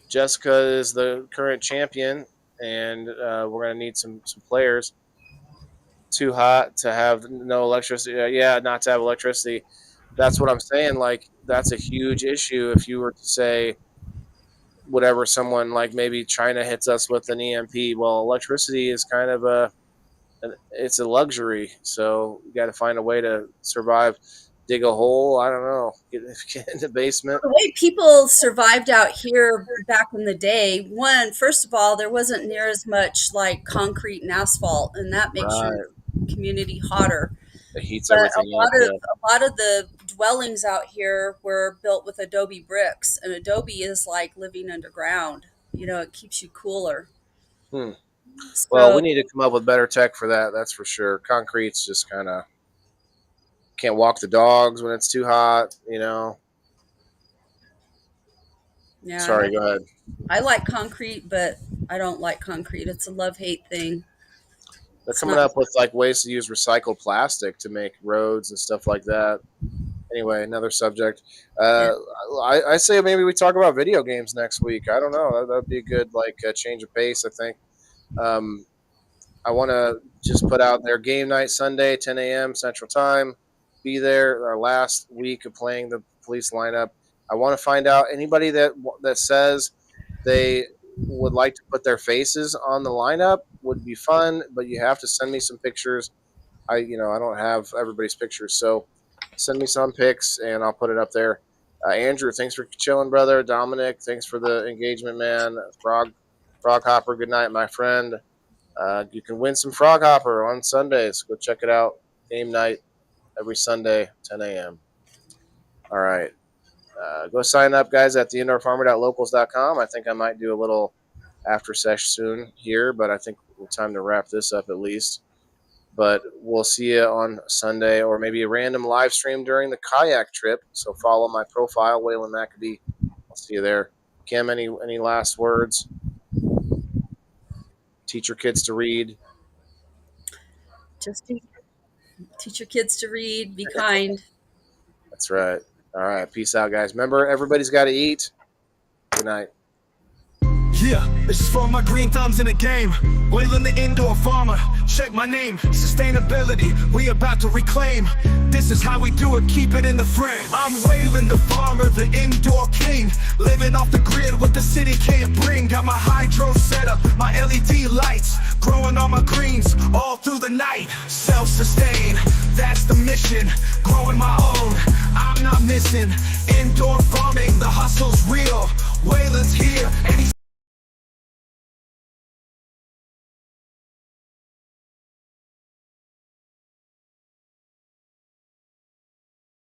Jessica is the current champion, and we're going to need some players. Too hot to have no electricity. Yeah, not to have electricity. That's what I'm saying. Like, that's a huge issue if you were to say, whatever, someone like maybe China hits us with an EMP. Well, electricity is kind of it's a luxury, so you got to find a way to survive. Dig a hole. I don't know. Get in the basement. the way people survived out here back in the day. One, first of all, there wasn't near as much like concrete and asphalt, and that makes your Right. community hotter. It heats But everything up. Yeah. a lot of the dwellings out here were built with adobe bricks, and adobe is like living underground. It keeps you cooler. Hmm. Well, So we need to come up with better tech for that. That's for sure. Concrete's just kind of can't walk the dogs when it's too hot. yeah, Sorry. Go ahead. I like concrete, but I don't like concrete. It's a love hate thing. They're It's coming not. up with like ways to use recycled plastic to make roads and stuff like that. Anyway, another subject. Yeah. Uh, I say maybe we talk about video games next week. I don't know. That'd be a good like change of pace. I think. Um, I want to just put out there game night Sunday, 10 a.m. Central Time. Be there. Our last week of playing the police lineup. I want to find out anybody that says they would like to put their faces on the lineup would be fun, but you have to send me some pictures. I don't have everybody's pictures, so send me some pics and I'll put it up there. Andrew, thanks for chilling, brother. Dominic, thanks for the engagement, man. Frog Hopper, good night, my friend. You can win some Frog Hopper on Sundays. Go check it out. Game night every Sunday, 10 a.m. All right. Go sign up, guys, at theindoorfarmer.locals.com. I think I might do a little after session soon here, but I think it's time to wrap this up at least. But we'll see you on Sunday or maybe a random live stream during the kayak trip. So follow my profile, Waylon McAdee. I'll see you there. Kim, any last words? Teach your kids to read. Just teach your kids to read. Be kind. That's right. All right. Peace out, guys. Remember, everybody's got to eat. Good night. Yeah, this is for my green thumbs in the game. Waylon the indoor farmer, check my name. Sustainability, we about to reclaim. This is how we do it, keep it in the frame. I'm Waylon the farmer, the indoor king. Living off the grid, what the city can't bring. Got my hydro setup, my LED lights. Growing all my greens, all through the night. Self-sustain, that's the mission. Growing my own, I'm not missing. Indoor farming, the hustle's real. Waylon's here, and he's